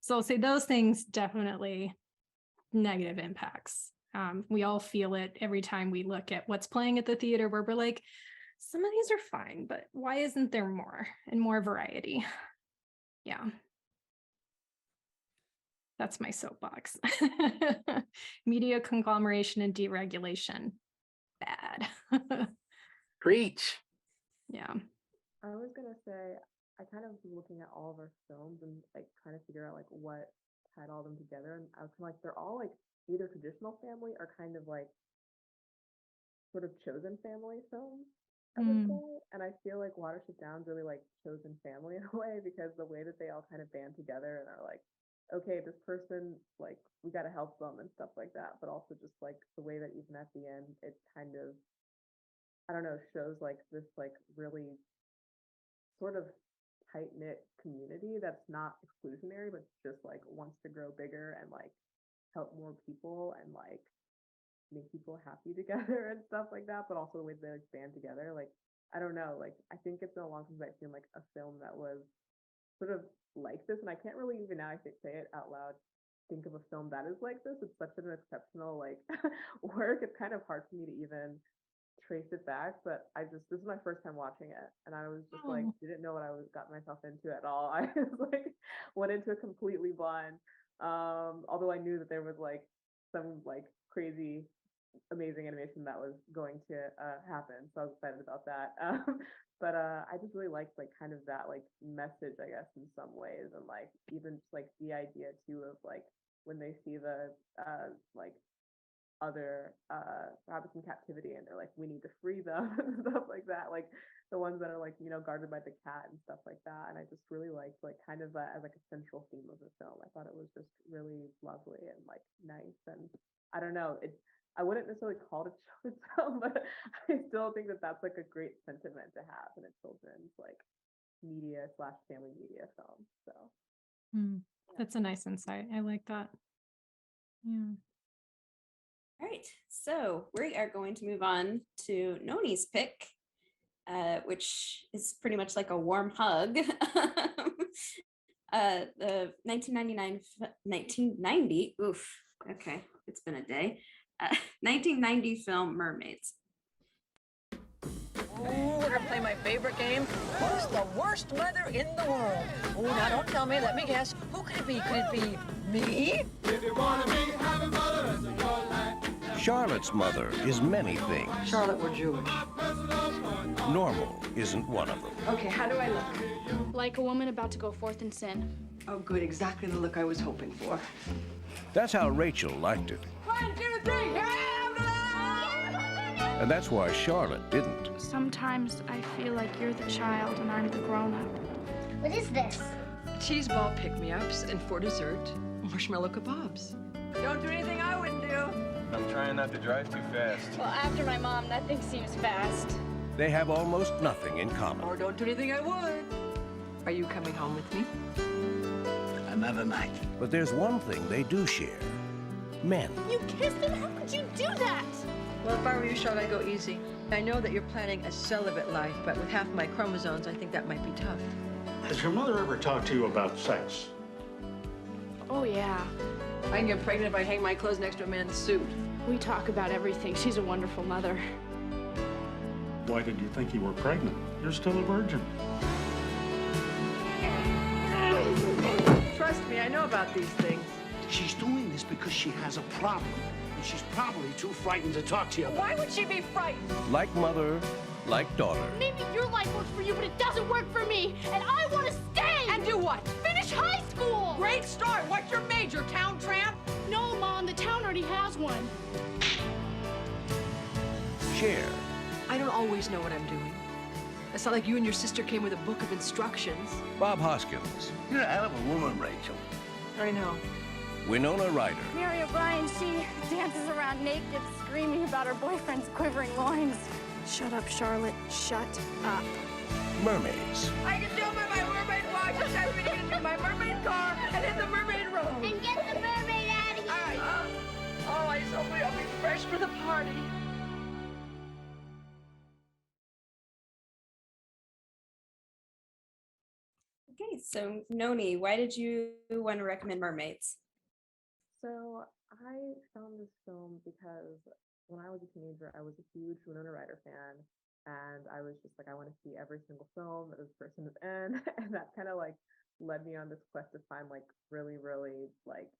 S7: So I'll say those things definitely negative impacts. We all feel it every time we look at what's playing at the theater, where we're like, some of these are fine, but why isn't there more and more variety? Yeah. That's my soapbox. Media conglomeration and deregulation, bad.
S5: Preach.
S7: Yeah.
S14: I was gonna say, I kind of was looking at all of our films and like trying to figure out like what tied all them together, and I was like, they're all like either traditional family or kind of like sort of chosen family films, I would say. And I feel like Watership Down's really like chosen family in a way, because the way that they all kind of band together and are like, okay, this person, like, we got to help them and stuff like that. But also just like the way that even at the end, it kind of, I don't know, shows like this like really sort of tight-knit community that's not exclusionary, but just like wants to grow bigger and like help more people and like make people happy together and stuff like that. But also the way they like band together, like, I don't know, like, I think it's been a long time since I've seen like a film that was sort of like this, and I can't really even now I think say it out loud think of a film that is like this. It's such an exceptional like work. It's kind of hard for me to even trace it back, but this is my first time watching it, and I was just like didn't know what I was got myself into at all. I was like went into it completely blind, although I knew that there was like some like crazy amazing animation that was going to happen, so I was excited about that. But I just really liked like kind of that like message, I guess, in some ways, and like even just like the idea too of like when they see the like other rabbits in captivity and they're like, we need to free them and stuff like that, like the ones that are like, you know, guarded by the cat and stuff like that. And I just really liked like kind of that as like a central theme of the film. I thought it was just really lovely and like nice, and I don't know, I wouldn't necessarily call it a children's film, but I still think that that's like a great sentiment to have in a children's like media / family media film. So
S7: that's a nice insight. I like that. Yeah.
S2: All right, so we are going to move on to Noni's pick, which is pretty much like a warm hug. The 1990, oof, okay, it's been a day. 1990 film Mermaids.
S4: Ooh, ever play my favorite game? Who's the worst mother in the world? Oh, now don't tell me, let me guess. Who could it be? Could it be me?
S15: If you wanna be having mother as your life.
S3: Charlotte's mother is many things.
S4: Charlotte, we're Jewish.
S3: Normal isn't one of them.
S16: Okay, how do I look? Like a woman about to go forth in sin.
S4: Oh, good, exactly the look I was hoping for.
S3: That's how Rachel liked it.
S4: 1, 2, 3,
S3: And that's why Charlotte didn't.
S16: Sometimes I feel like you're the child and I'm the grown-up.
S10: What is this?
S4: cheese ball pick-me-ups, and for dessert, marshmallow kebabs. Don't do anything I wouldn't do.
S17: I'm trying not to drive too fast.
S16: Well, after my mom, nothing seems fast.
S3: They have almost nothing in common.
S4: Or don't do anything I would. Are you coming home with me?
S3: Another night. But there's one thing they do share. Men.
S10: You kissed him? How could you do that?
S4: Well, if I were you, Charlotte, I'd go easy. I know that you're planning a celibate life, but with half my chromosomes, I think that might be tough.
S18: Has your mother ever talked to you about sex?
S16: Oh, yeah.
S4: I can get pregnant if I hang my clothes next to a man's suit.
S16: We talk about everything. She's a wonderful mother.
S18: Why did you think you were pregnant? You're still a virgin.
S4: Trust me, I know about these things.
S11: She's doing this because she has a problem, and she's probably too frightened to talk to you about.
S4: Why would she be frightened?
S3: Like mother, like daughter.
S10: Maybe your life works for you, but it doesn't work for me, and I want to stay!
S4: And do what?
S10: Finish
S19: high school!
S4: Great start. What's your major, town tramp?
S19: No, Mom, the town already has one.
S3: Share.
S4: I don't always know what I'm doing. It's not like you and your sister came with a book of instructions.
S3: Bob Hoskins.
S11: You're a hell of a woman, Rachel.
S4: I know.
S3: Winona Ryder.
S16: Mary O'Brien, she dances around naked, screaming about her boyfriend's quivering loins. Shut up, Charlotte. Shut up.
S3: Mermaids.
S4: I can do it by my mermaid watch. I'm having to do my mermaid car and in the mermaid room.
S10: And get the mermaid out of here.
S4: All right. Oh, I just hope I'll be fresh for the party.
S2: Okay, so Noni, why did you want to recommend Mermaids?
S14: So I found this film because when I was a teenager, I was a huge Winona Ryder fan, and I was just like, I want to see every single film that this person is in, and that kind of like led me on this quest to find like really, really like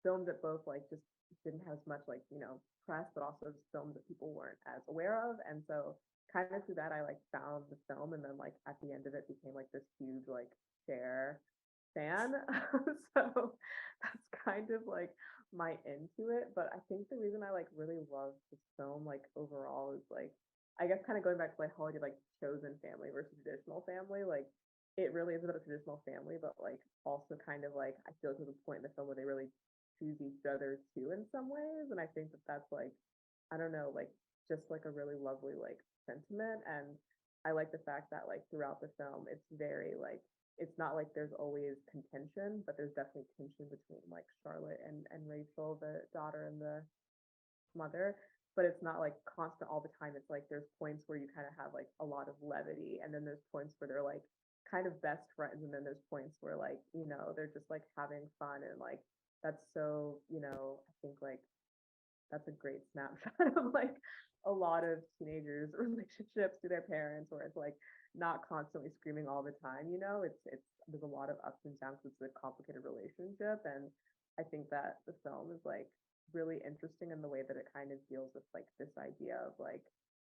S14: films that both like just didn't have as much like press, but also just films that people weren't as aware of, and so kind of through that I like found the film, and then like at the end of it became like this huge like Cher fan. So that's kind of like my into it. But I think the reason I like really love this film like overall is like, I guess kind of going back to like whole idea like chosen family versus traditional family, like it really is about a traditional family, but like also kind of like I feel like there's a point in the film where they really choose each other too in some ways, and I think that that's like, I don't know, like just like a really lovely like sentiment. And I like the fact that like throughout the film it's very like, it's not like there's always contention, but there's definitely tension between like Charlotte and Rachel, the daughter and the mother, but it's not like constant all the time. It's like there's points where you kind of have like a lot of levity, and then there's points where they're like kind of best friends, and then there's points where like they're just like having fun, and like that's so I think like that's a great snapshot of like a lot of teenagers relationships to their parents, where it's like not constantly screaming all the time. It's there's a lot of ups and downs. It's a complicated relationship, and I think that the film is like really interesting in the way that it kind of deals with like this idea of like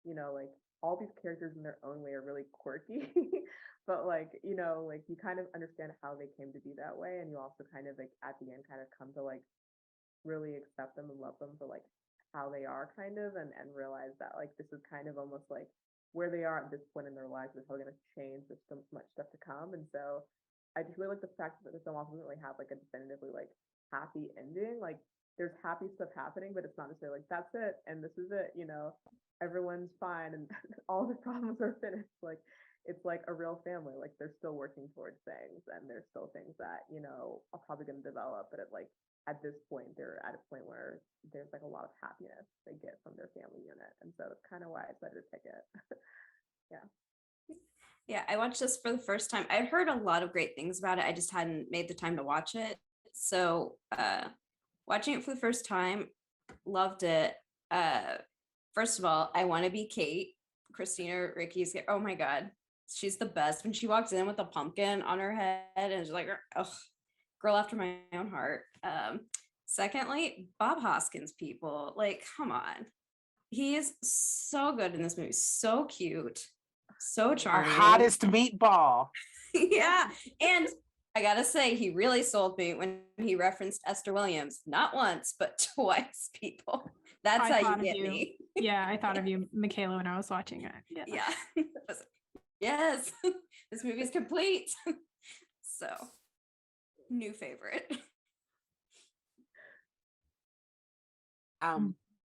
S14: like all these characters in their own way are really quirky, but like like you kind of understand how they came to be that way, and you also kind of like at the end kind of come to like really accept them and love them for like how they are kind of, and realize that like this is kind of almost like where they are at this point in their lives is how they're going to change. There's so much stuff to come. And so I just really like the fact that the film also doesn't really have like a definitively like happy ending. Like there's happy stuff happening, but it's not necessarily like that's it and this is it, everyone's fine and all the problems are finished. Like it's like a real family. Like they're still working towards things, and there's still things that are probably going to develop, but at this point they're at a point where there's like a lot of happiness they get from their family unit, and so it's kind of why I decided to pick it.
S2: Yeah, I watched this for the first time. I'd heard a lot of great things about it. I just hadn't made the time to watch it. So watching it for the first time, loved it. First of all, I want to be Kate. Christina Ricci's, oh my God, she's the best. When she walks in with a pumpkin on her head and it's like, oh, girl after my own heart. Secondly, Bob Hoskins, people, like, come on. He is so good in this movie. So cute. So
S5: Our
S2: charming.
S5: hottest meatball.
S2: Yeah. And I gotta say, he really sold me when he referenced Esther Williams. Not once, but twice, people. That's how you get me.
S7: Yeah, I thought of you, Michaela, when I was watching it.
S2: Yeah. Yes. This movie is complete. So, new favorite.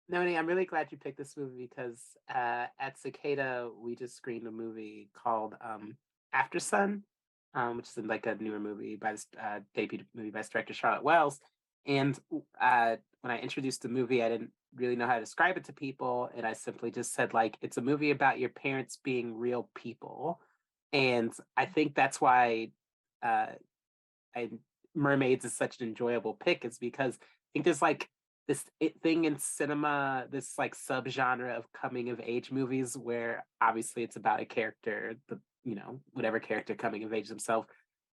S5: Noni, I'm really glad you picked this movie because at Cicada we just screened a movie called After Sun, which is like a newer movie by this debut movie by director Charlotte Wells. And when I introduced the movie, I didn't really know how to describe it to people, and I simply just said like it's a movie about your parents being real people, and I think that's why Mermaids is such an enjoyable pick, is because I think there's like this thing in cinema, this like subgenre of coming of age movies where obviously it's about a character, whatever character coming of age themselves,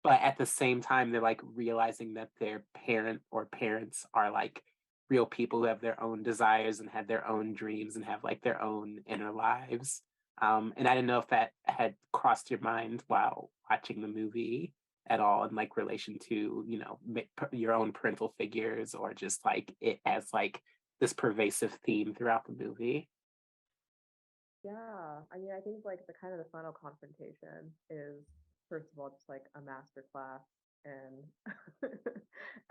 S5: but at the same time they're like realizing that their parent or parents are like real people who have their own desires and have their own dreams and have like their own inner lives. And I didn't know if that had crossed your mind while watching the movie. at all in like relation to, you know, your own parental figures, or just like it as like this pervasive theme throughout the movie?
S14: Yeah, I mean, I think like the kind of the final confrontation is first of all just like a master class in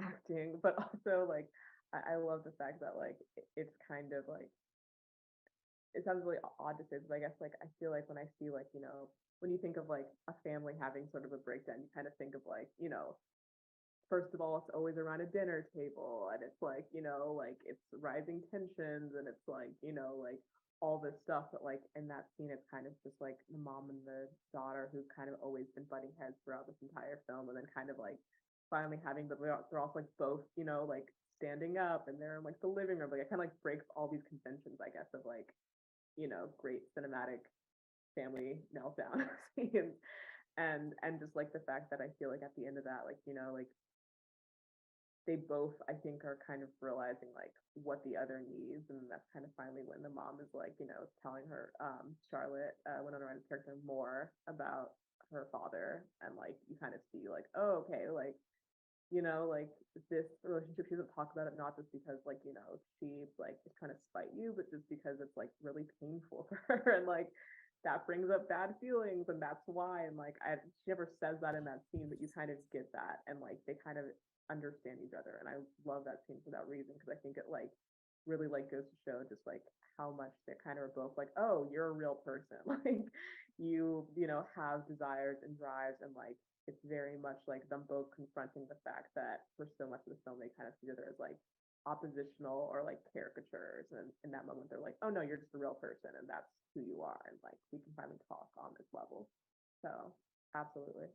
S14: acting, but also like I love the fact that like it's kind of like it sounds really odd to say, but I guess like I feel like when I see like, you know, when you think of like a family having sort of a breakdown, you kind of think of like, you know, first of all, it's always around a dinner table, and it's like, you know, like it's rising tensions, and it's like, you know, like all this stuff. But like in that scene, it's kind of just like the mom and the daughter who've kind of always been butting heads throughout this entire film, and then kind of like finally having, but they're also like both, you know, like standing up, and they're in like the living room. Like it kind of like breaks all these conventions, I guess, of like, you know, great cinematic family meltdown scenes. And just like the fact that I feel like at the end of that, like, you know, like they both, I think, are kind of realizing like what the other needs, and that's kind of finally when the mom is like, you know, telling her, Charlotte, Winona Ryder's character, more about her father, and like you kind of see like, oh, okay, like, you know, like this relationship, she doesn't talk about it not just because like, you know, she like is trying to spite you, but just because it's like really painful for her, and like that brings up bad feelings, and that's why. And like she never says that in that scene, but you kind of get that, and like they kind of understand each other. And I love that scene for that reason, because I think it like really like goes to show just like how much they kind of are both like, oh, you're a real person. Like you know, have desires and drives, and like it's very much like them both confronting the fact that for so much of the film they kind of see each other as like oppositional or like caricatures, and in that moment they're like, oh no, you're just a real person, and that's who you are, and like we can finally talk on this level. So absolutely.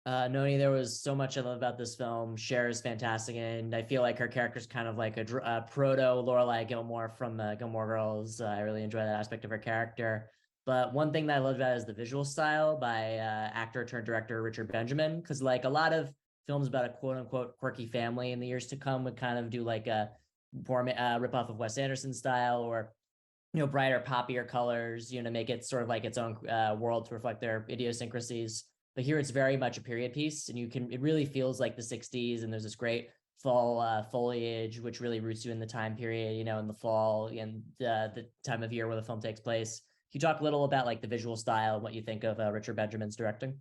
S8: Noni, there was so much I love about this film. Cher is fantastic, and I feel like her character's kind of like a proto Lorelai Gilmore from the Gilmore Girls. I really enjoy that aspect of her character. But one thing that I loved about it is the visual style by actor turned director Richard Benjamin, because like a lot of films about a quote unquote quirky family in the years to come would kind of do like a rip off of Wes Anderson style, or you know, brighter, poppier colors, you know, make it sort of like its own world to reflect their idiosyncrasies. But here it's very much a period piece, and it really feels like the 60s, and there's this great fall foliage, which really roots you in the time period, you know, in the fall and the time of year where the film takes place. Can you talk a little about like the visual style and what you think of Richard Benjamin's directing?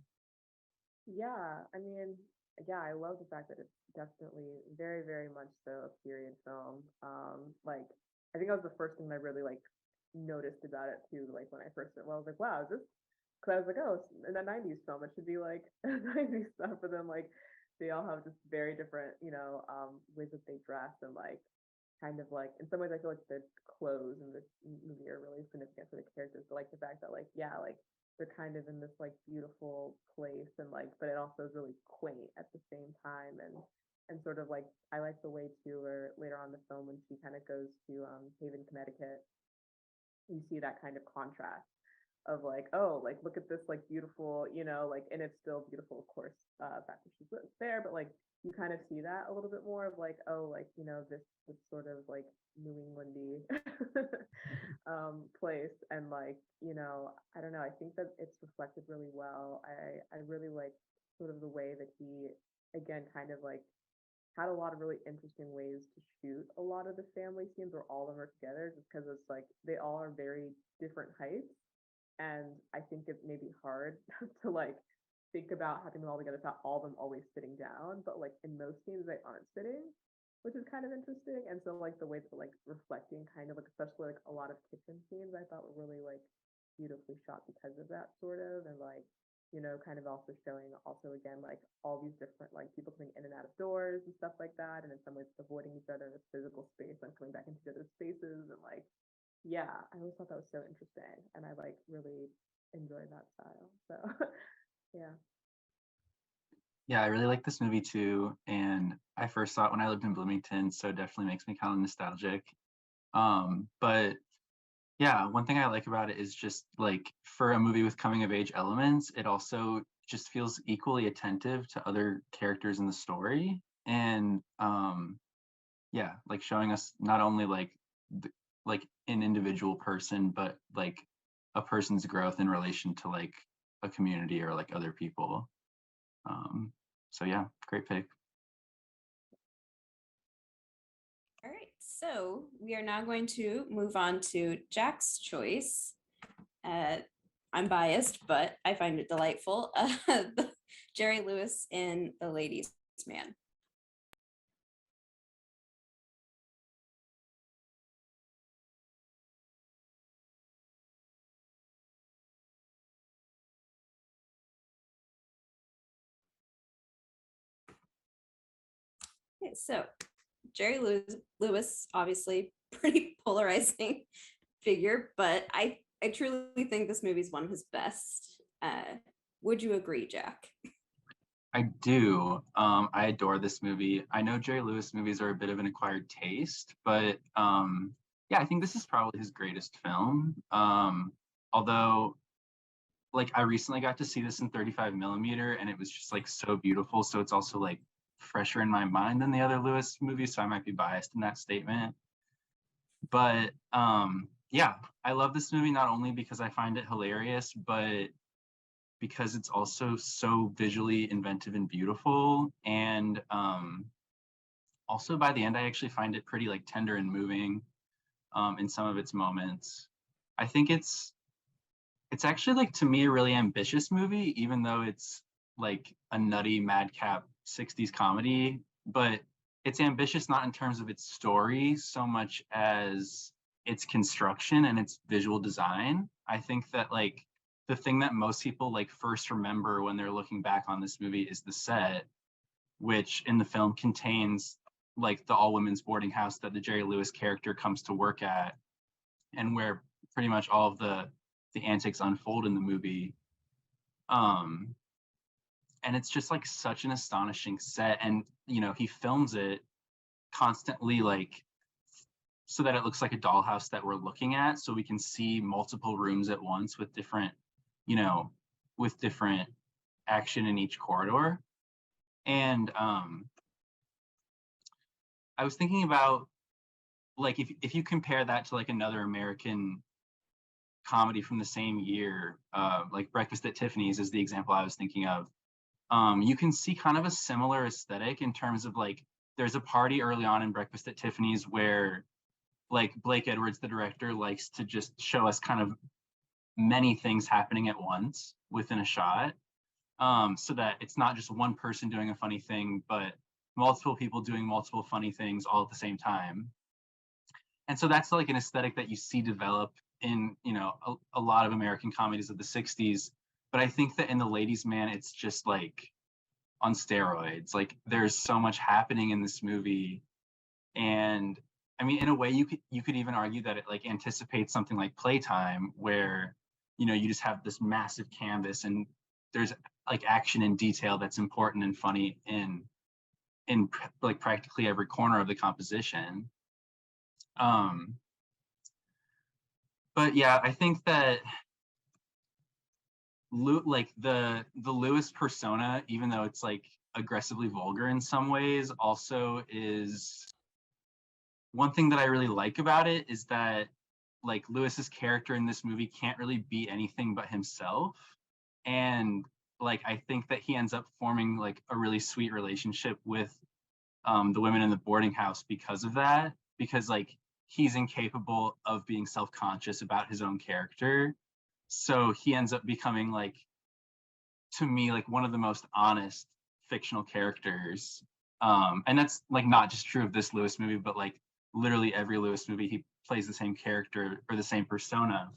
S14: Yeah, I mean, yeah, I love the fact that it's definitely very, very much so a period film. Like I think that was the first thing I really like noticed about it too. Like when I first, well, I was like, wow, is this? Because I was like, oh, it's in a '90s film, it should be like 90s stuff. But then like they all have just very different, you know, ways that they dress, and like kind of like in some ways I feel like the clothes in this movie are really significant for the characters. But like the fact that like, yeah, like they're kind of in this like beautiful place, and like but it also is really quaint at the same time. And sort of like I like the way too where later on in the film when she kind of goes to Haven, Connecticut, you see that kind of contrast of like, oh, like look at this like beautiful, you know, like, and it's still beautiful, of course, back when she's there, but like you kind of see that a little bit more of like, oh, like, you know, this sort of like New Englandy place. And like, you know, I don't know, I think that it's reflected really well. I really like sort of the way that he again kind of like had a lot of really interesting ways to shoot a lot of the family scenes where all of them are together, just because it's like they all are very different heights. And I think it may be hard to like think about having them all together without all of them always sitting down. But like in most scenes they aren't sitting, which is kind of interesting. And so like the way that like reflecting kind of like especially like a lot of kitchen scenes I thought were really like beautifully shot because of that sort of. And like, you know, kind of also showing also again like all these different like people coming in and out of doors and stuff like that, and in some ways avoiding each other in this physical space and coming back into each other's spaces. And like, yeah, I always thought that was so interesting, and I like really enjoy that style. So yeah.
S6: Yeah, I really like this movie too, and I first saw it when I lived in Bloomington, so it definitely makes me kind of nostalgic. But yeah, one thing I like about it is just like for a movie with coming of age elements, it also just feels equally attentive to other characters in the story. And yeah, like showing us not only like like an individual person, but like a person's growth in relation to like a community or like other people. So yeah, great pick.
S2: All right, so we are now going to move on to Jack's choice. I'm biased, but I find it delightful. Jerry Lewis in The Ladies' Man. Okay, so Jerry Lewis, obviously pretty polarizing figure, but I truly think this movie is one of his best. Would you agree, Jack?
S6: I do. I adore this movie. I know Jerry Lewis movies are a bit of an acquired taste, but yeah, I think this is probably his greatest film. Although, like, I recently got to see this in 35 millimeter, and it was just like so beautiful. So it's also like fresher in my mind than the other Lewis movies, so I might be biased in that statement. But yeah, I love this movie not only because I find it hilarious, but because it's also so visually inventive and beautiful. And also by the end, I actually find it pretty like tender and moving in some of its moments. I think it's actually like, to me, a really ambitious movie, even though it's like a nutty madcap 60s comedy, but it's ambitious not in terms of its story so much as its construction and its visual design. I think that like the thing that most people like first remember when they're looking back on this movie is the set, which in the film contains like the all women's boarding house that the Jerry Lewis character comes to work at, and where pretty much all of the antics unfold in the movie. And it's just like such an astonishing set, and you know, he films it constantly like so that it looks like a dollhouse that we're looking at, so we can see multiple rooms at once with different, you know, with different action in each corridor. And I was thinking about like if you compare that to like another American comedy from the same year, like Breakfast at Tiffany's is the example I was thinking of. You can see kind of a similar aesthetic in terms of like there's a party early on in Breakfast at Tiffany's where like Blake Edwards, the director, likes to just show us kind of many things happening at once within a shot, so that it's not just one person doing a funny thing, but multiple people doing multiple funny things all at the same time. And so that's like an aesthetic that you see develop in, you know, a lot of American comedies of the 60s. But I think that in The Ladies' Man, it's just like on steroids. Like there's so much happening in this movie. And I mean, in a way, you could even argue that it like anticipates something like Playtime, where, you know, you just have this massive canvas and there's like action and detail that's important and funny in like practically every corner of the composition. But yeah, I think that like the Lewis persona, even though it's like aggressively vulgar in some ways, also is one thing that I really like about it is that like Lewis's character in this movie can't really be anything but himself. And like I think that he ends up forming like a really sweet relationship with the women in the boarding house because of that, because like he's incapable of being self-conscious about his own character. So he ends up becoming like, to me, like one of the most honest fictional characters. And that's like not just true of this Lewis movie, but like literally every Lewis movie, he plays the same character or the same persona.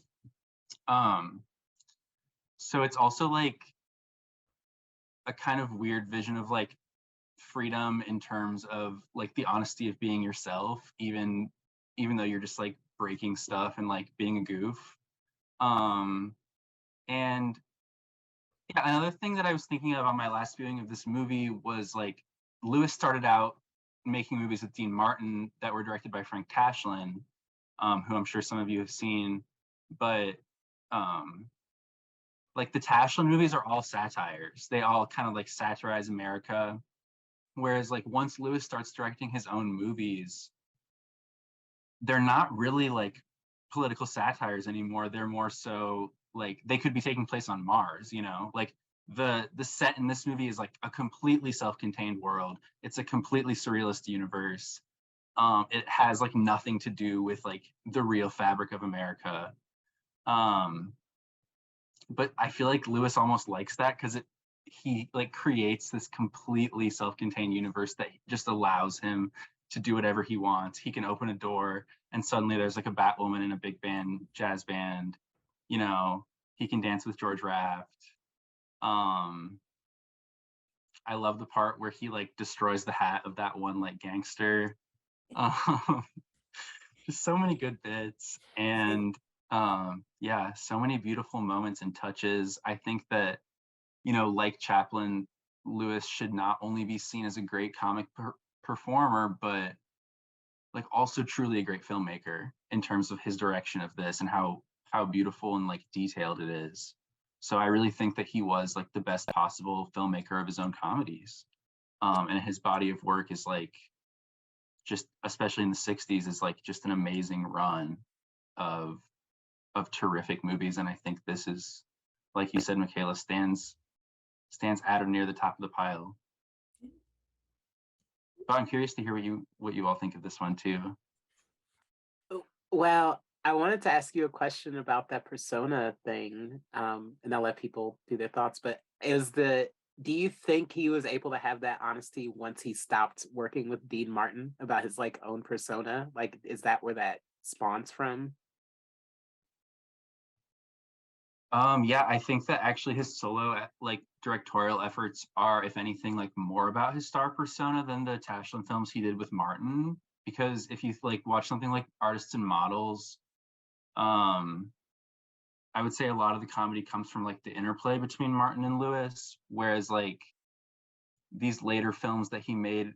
S6: So it's also like a kind of weird vision of like freedom in terms of like the honesty of being yourself, even though you're just like breaking stuff and like being a goof. And yeah, another thing that I was thinking of on my last viewing of this movie was like Lewis started out making movies with Dean Martin that were directed by Frank Tashlin, who I'm sure some of you have seen. But like the Tashlin movies are all satires. They all kind of like satirize America. Whereas like once Lewis starts directing his own movies, they're not really like political satires anymore. They're more so like they could be taking place on Mars, you know, like the set in this movie is like a completely self-contained world. It's a completely surrealist universe. It has like nothing to do with like the real fabric of America. But I feel like Lewis almost likes that because he like creates this completely self-contained universe that just allows him to do whatever he wants. He can open a door and suddenly there's like a Batwoman in a big band, jazz band, you know, he can dance with George Raft. I love the part where he like destroys the hat of that one like gangster. Um, just so many good bits, and yeah, so many beautiful moments and touches. I think that, you know, like Chaplin, Lewis should not only be seen as a great comic performer, but like also truly a great filmmaker in terms of his direction of this and how beautiful and like detailed it is. So I really think that he was like the best possible filmmaker of his own comedies. And his body of work is like, just especially in the 60s, is like just an amazing run of terrific movies. And I think this is, like you said, Michaela, stands at or near the top of the pile. But I'm curious to hear what you all think of this one too.
S5: Well, I wanted to ask you a question about that persona thing, and I'll let people do their thoughts. But do you think he was able to have that honesty once he stopped working with Dean Martin about his like own persona? Like, is that where that spawns from?
S6: Yeah, I think that actually his solo like directorial efforts are, if anything, like more about his star persona than the Tashlin films he did with Martin. Because if you like watch something like Artists and Models, I would say a lot of the comedy comes from like the interplay between Martin and Lewis, whereas like these later films that he made,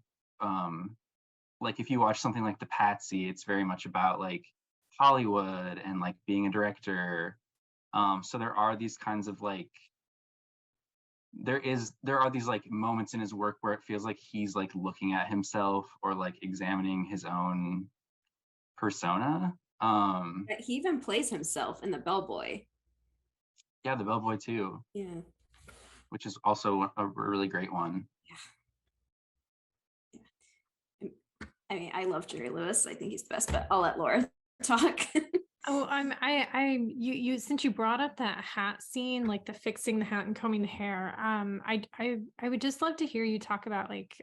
S6: like if you watch something like The Patsy, it's very much about like Hollywood and like being a director. So there are these kinds of like, there are these like moments in his work where it feels like he's like looking at himself or like examining his own persona.
S2: He even plays himself in The Bellboy.
S6: Yeah, The Bellboy too.
S2: Yeah.
S6: Which is also a really great one.
S2: Yeah. I mean, I love Jerry Lewis. I think he's the best, but I'll let Laura talk.
S7: Oh, you since you brought up that hat scene, like the fixing the hat and combing the hair, I would just love to hear you talk about like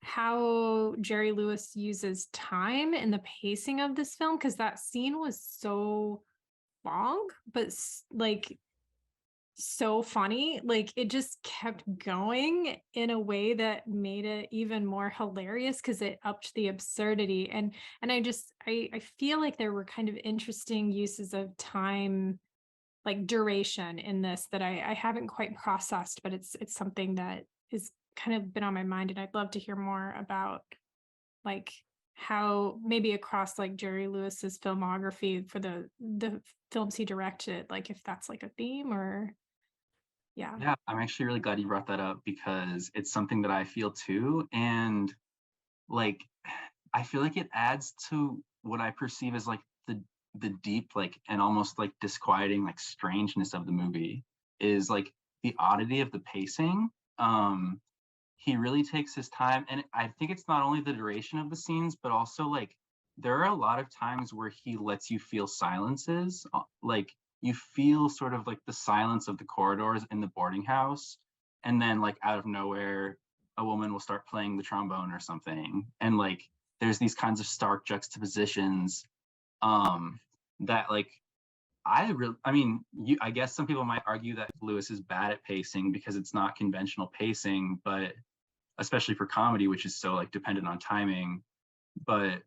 S7: how Jerry Lewis uses time in the pacing of this film, because that scene was so long, but like so funny. Like it just kept going in a way that made it even more hilarious because it upped the absurdity. And I feel like there were kind of interesting uses of time, like duration in this that I haven't quite processed, but it's something that is kind of been on my mind, and I'd love to hear more about like how maybe across like Jerry Lewis's filmography for the films he directed, like if that's like a theme or
S6: Yeah, I'm actually really glad you brought that up because it's something that I feel too. And like, I feel like it adds to what I perceive as like the deep, like, and almost like disquieting, like strangeness of the movie is like the oddity of the pacing. He really takes his time. And I think it's not only the duration of the scenes, but also like, there are a lot of times where he lets you feel silences, like you feel sort of like the silence of the corridors in the boarding house, and then like out of nowhere a woman will start playing the trombone or something, and like there's these kinds of stark juxtapositions that like I mean, I guess some people might argue that Lewis is bad at pacing because it's not conventional pacing, but especially for comedy, which is so like dependent on timing. But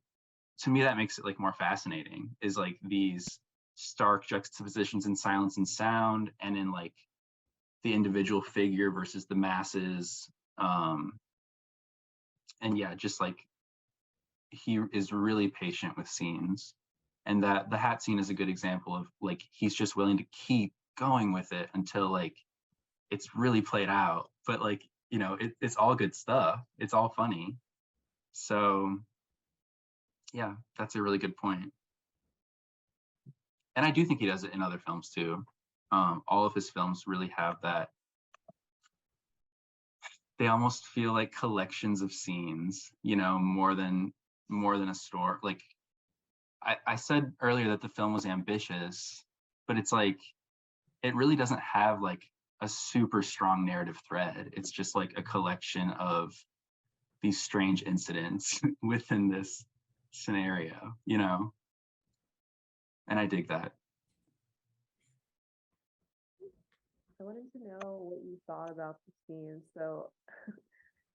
S6: to me that makes it like more fascinating, is like these stark juxtapositions in silence and sound, and in like the individual figure versus the masses. And yeah, just like he is really patient with scenes, and that the hat scene is a good example of like he's just willing to keep going with it until like it's really played out. But like, you know, it's all good stuff, it's all funny. So yeah, that's a really good point. and I do think he does it in other films too. All of his films really have that. They almost feel like collections of scenes, you know, more than a story. Like I said earlier that the film was ambitious, but it's like it really doesn't have like a super strong narrative thread. It's just like a collection of these strange incidents within this scenario, you know? And I dig that.
S14: I wanted to know what you thought about the scene. So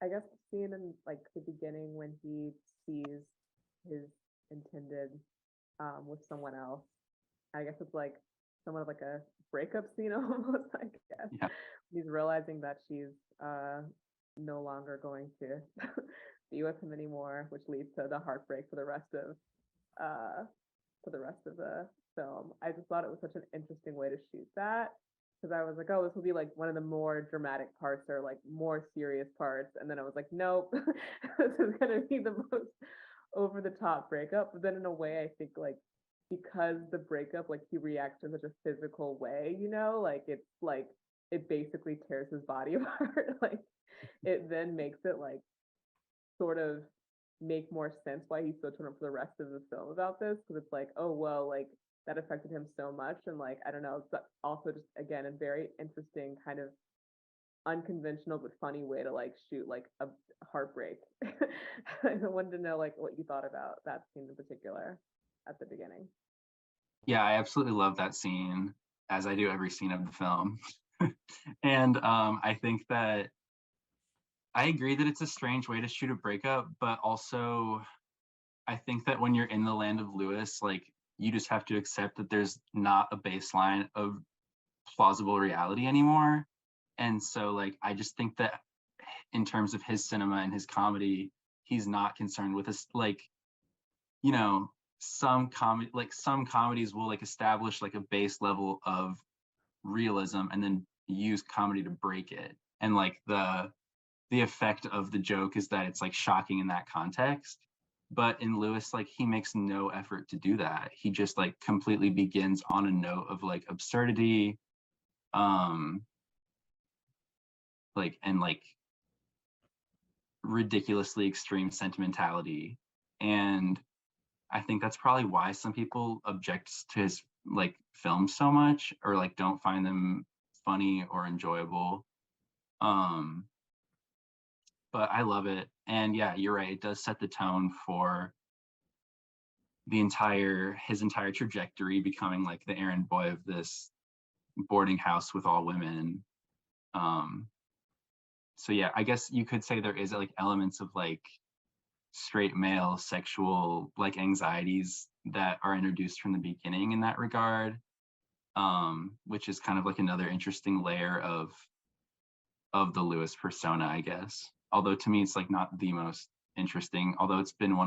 S14: I guess the scene in like the beginning when he sees his intended with someone else. I guess it's like somewhat of like a breakup scene almost, I guess.
S6: Yeah.
S14: He's realizing that she's no longer going to be with him anymore, which leads to the heartbreak for the rest of the film. I just thought it was such an interesting way to shoot that because I was like, oh, this will be like one of the more dramatic parts or like more serious parts, and then I was like, nope, this is gonna be the most over the top breakup. But then in a way, I think like because the breakup, like he reacts in such a physical way, you know, like it's like it basically tears his body apart. Like it then makes it like sort of make more sense why he's so torn up for the rest of the film about this, because it's like, oh well, like that affected him so much, and like I don't know, but also just again a very interesting kind of unconventional but funny way to like shoot like a heartbreak. I wanted to know like what you thought about that scene in particular at the beginning.
S6: Yeah, I absolutely love that scene, as I do every scene of the film. And I think that I agree that it's a strange way to shoot a breakup, but also I think that when you're in the land of Lewis, like you just have to accept that there's not a baseline of plausible reality anymore. And so like I just think that in terms of his cinema and his comedy, he's not concerned with us, like, you know, some comedies will like establish like a base level of realism and then use comedy to break it. And like the effect of the joke is that it's like shocking in that context. But in Lewis, like he makes no effort to do that. He just like completely begins on a note of like absurdity, like and like ridiculously extreme sentimentality. And I think that's probably why some people object to his like films so much, or like don't find them funny or enjoyable. But I love it. And yeah, you're right. It does set the tone for his entire trajectory, becoming like the errand boy of this boarding house with all women. So yeah, I guess you could say there is like elements of like straight male sexual like anxieties that are introduced from the beginning in that regard, which is kind of like another interesting layer of the Lewis persona, I guess. Although to me, it's like not the most interesting, although it's been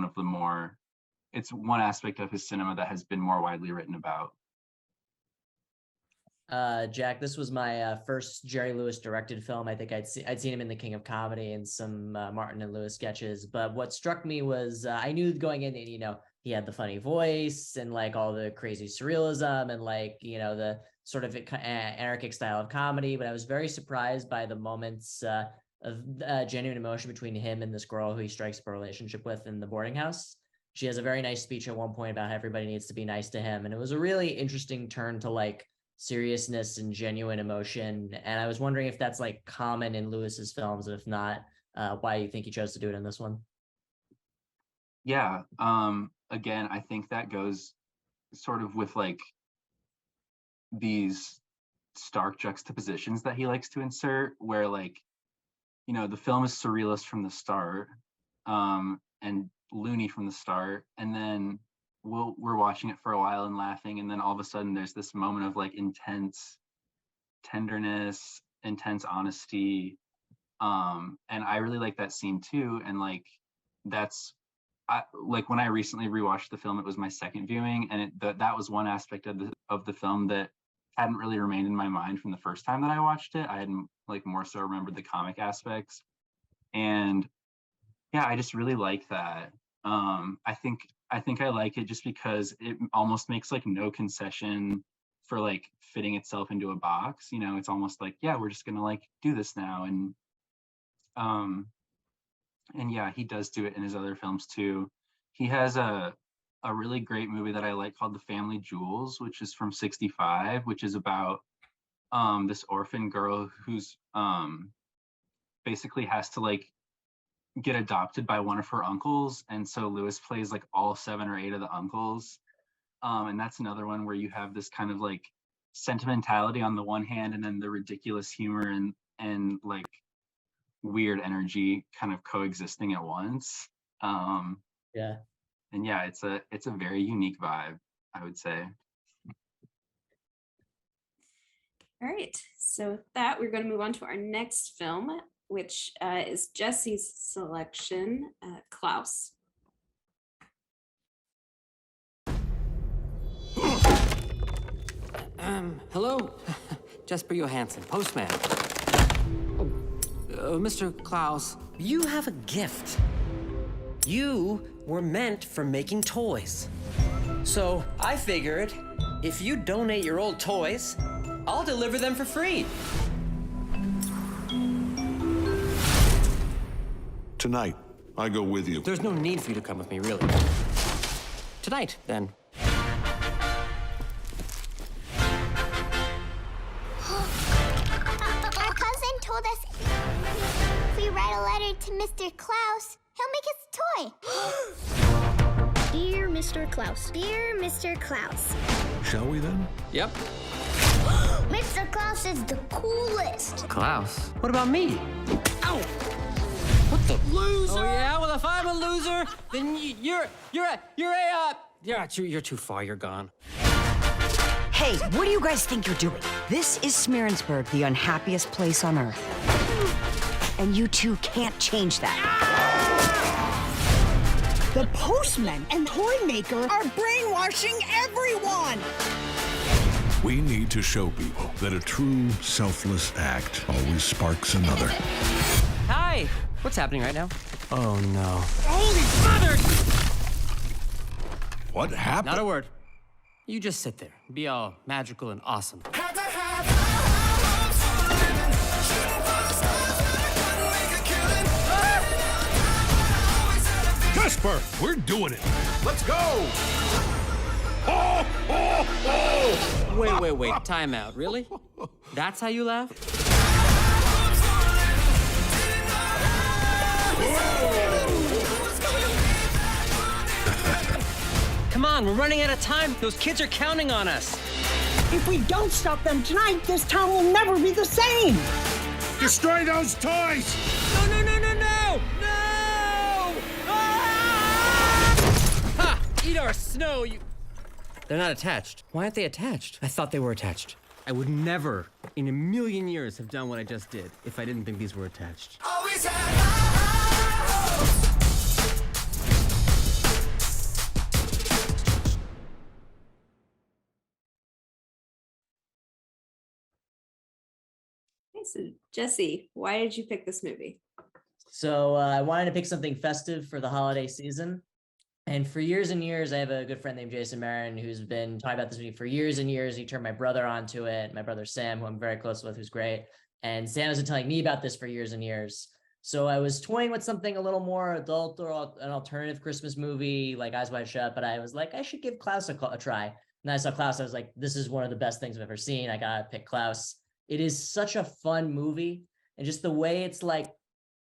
S6: it's one aspect of his cinema that has been more widely written about.
S8: Jack, this was my first Jerry Lewis directed film. I think I'd seen him in The King of Comedy and some Martin and Lewis sketches. But what struck me was I knew going in, and you know, he had the funny voice and like all the crazy surrealism and like, you know, the sort of anarchic style of comedy. But I was very surprised by the moments of genuine emotion between him and this girl who he strikes up a relationship with in the boarding house. She has a very nice speech at one point about how everybody needs to be nice to him. And it was a really interesting turn to like seriousness and genuine emotion. And I was wondering if that's like common in Lewis's films, and if not, why you think he chose to do it in this one.
S6: Yeah. Again, I think that goes sort of with like these stark juxtapositions that he likes to insert, where like, you know, the film is surrealist from the start, and loony from the start, and then we're watching it for a while and laughing, and then all of a sudden there's this moment of like intense tenderness, intense honesty, and I really like that scene too. And like like when I recently rewatched the film, it was my second viewing, and that was one aspect of the film that hadn't really remained in my mind from the first time that I watched it. I hadn't like more so remembered the comic aspects, and yeah, I just really like that. I think I like it just because it almost makes like no concession for like fitting itself into a box. You know, it's almost like, yeah, we're just gonna like do this now. Um and yeah, he does do it in his other films too. He has a really great movie that I like called The Family Jewels, which is from 65, which is about this orphan girl who's basically has to like get adopted by one of her uncles, and so Lewis plays like all 7 or 8 of the uncles. And that's another one where you have this kind of like sentimentality on the one hand, and then the ridiculous humor and like weird energy kind of coexisting at once.
S8: Yeah.
S6: And yeah, it's a very unique vibe, I would say.
S2: All right, so with that, we're going to move on to our next film, which is Jesse's selection, Klaus.
S20: Hello, Jesper Johansson, postman. Mr. Klaus, you have a gift. You were meant for making toys. So I figured if you donate your old toys, I'll deliver them for free.
S18: Tonight, I go with you.
S20: There's no need for you to come with me, really. Tonight, then.
S10: Our cousin told us if we write a letter to Mr. Klaus, he'll make us a toy. Dear Mr. Klaus. Dear Mr. Klaus.
S18: Shall we then?
S20: Yep.
S10: Mr. Klaus is the coolest.
S20: Klaus? What about me? Ow! What the loser? Oh yeah. Well, if I'm a loser, then you're too far. You're gone.
S21: Hey, what do you guys think you're doing? This is Smearensburg, the unhappiest place on Earth. And you two can't change that.
S22: The postman and toy maker are brainwashing everyone!
S18: We need to show people that a true, selfless act always sparks another.
S20: Hi. What's happening right now? Oh no.
S18: Holy mother! What happened?
S20: Not a word. You just sit there, be all magical and awesome.
S18: Jesper, we're doing it. Let's go. Oh, oh, oh.
S20: Wait, time out. Really? That's how you laugh? Come on, we're running out of time. Those kids are counting on us.
S22: If we don't stop them tonight, this town will never be the same!
S18: Destroy those toys!
S20: No! Ha! Eat our snow, you... They're not attached. Why aren't they attached? I thought they were attached. I would never, in a million years, have done what I just did if I didn't think these were attached.
S15: Always have
S2: Okay, so Jesse, why did you pick this movie?
S8: So I wanted to pick something festive for the holiday season. And for years and years, I have a good friend named Jason Marin who's been talking about this movie for years and years. He turned my brother onto it, my brother Sam, who I'm very close with, who's great. And Sam has been telling me about this for years and years. So I was toying with something a little more adult or an alternative Christmas movie like Eyes Wide Shut, but I was like, I should give Klaus a try. And I saw Klaus, I was like, this is one of the best things I've ever seen. I gotta pick Klaus. It is such a fun movie. And just the way it's like,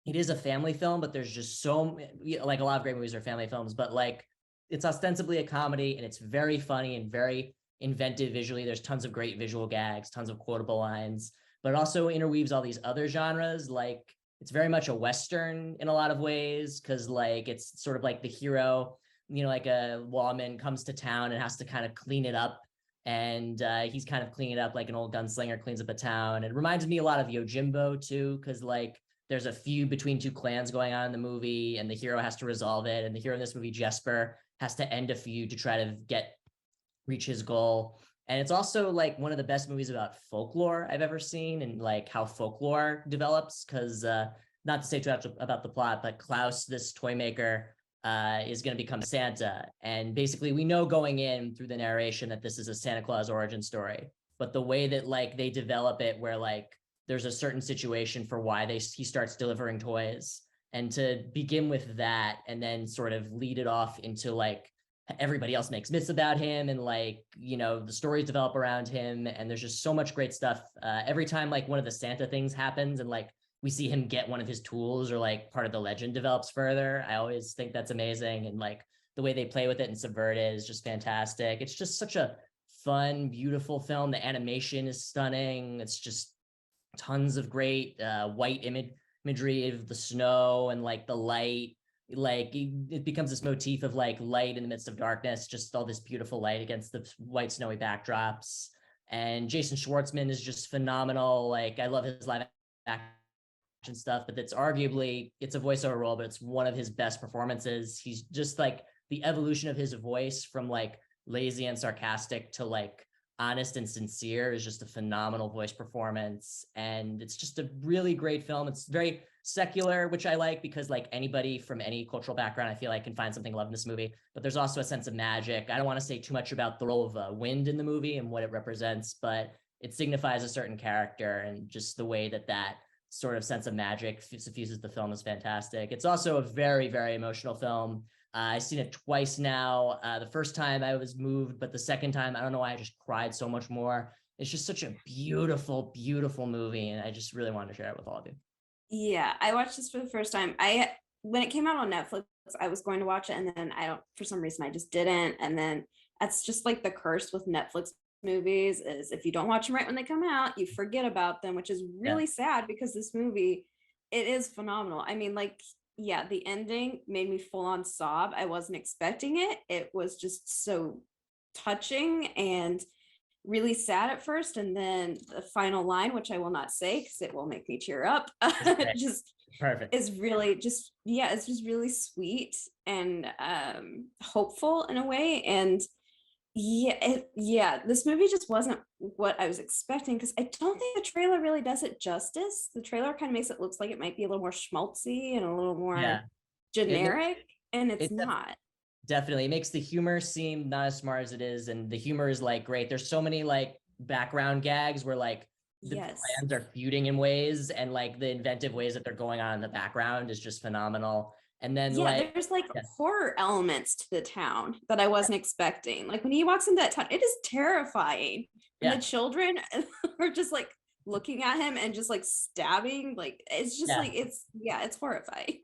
S8: it is a family film, but there's just so, like a lot of great movies are family films, but like it's ostensibly a comedy and it's very funny and very inventive visually. There's tons of great visual gags, tons of quotable lines, but it also interweaves all these other genres. Like it's very much a Western in a lot of ways, because like it's sort of like the hero, like a lawman comes to town and has to kind of clean it up. And he's kind of cleaning it up like an old gunslinger cleans up a town. It reminds me a lot of Yojimbo too, because like there's a feud between two clans going on in the movie and the hero has to resolve it. And the hero in this movie, Jesper, has to end a feud to try to reach his goal. And it's also like one of the best movies about folklore I've ever seen, and like how folklore develops. Because not to say too much about the plot, but Klaus, this toy maker, is going to become Santa. And basically we know going in through the narration that this is a Santa Claus origin story, but the way that like they develop it where like there's a certain situation for why he starts delivering toys, and to begin with that and then sort of lead it off into like everybody else makes myths about him, and like, you know, the stories develop around him, and there's just so much great stuff. Every time like one of the Santa things happens and like we see him get one of his tools or like part of the legend develops further, I always think that's amazing. And like the way they play with it and subvert it is just fantastic. It's just such a fun, beautiful film. The animation is stunning. It's just tons of great white imagery of the snow and like the light. Like it becomes this motif of like light in the midst of darkness, just all this beautiful light against the white snowy backdrops. And Jason Schwartzman is just phenomenal. Like I love his live action stuff, but it's a voiceover role, but it's one of his best performances. He's just like the evolution of his voice from like lazy and sarcastic to like honest and sincere is just a phenomenal voice performance. And it's just a really great film. It's very secular, which I like, because like anybody from any cultural background, I feel like can find something to love in this movie. But there's also a sense of magic. I don't want to say too much about the role of wind in the movie and what it represents, but it signifies a certain character, and just the way that that sort of sense of magic suffuses the film is fantastic. It's also a very, very emotional film. I've seen it twice now. The first time I was moved, but the second time, I don't know why, I just cried so much more. It's just such a beautiful, beautiful movie, and I just really wanted to share it with all of you.
S2: Yeah, I watched this for the first time. When it came out on Netflix, I was going to watch it, and then for some reason I just didn't. And then that's just like the curse with Netflix movies, is if you don't watch them right when they come out, you forget about them, which is really sad, because this movie, it is phenomenal. I mean, like, yeah, the ending made me full on sob. I wasn't expecting it. It was just so touching and really sad at first, and then the final line, which I will not say because it will make me tear up, just
S8: perfect.
S2: Is really just, yeah, it's just really sweet and hopeful in a way. And this movie just wasn't what I was expecting, because I don't think the trailer really does it justice. The trailer kind of makes it look like it might be a little more schmaltzy and a little more generic, and it's not.
S8: Definitely. It makes the humor seem not as smart as it is, and the humor is like great. There's so many like background gags where like the plans are feuding in ways, and like the inventive ways that they're going on in the background is just phenomenal. And then
S2: there's like horror elements to the town that I wasn't expecting. Like when he walks into that town, it is terrifying. And the children are just like looking at him and just like stabbing. Like it's just like it's horrifying.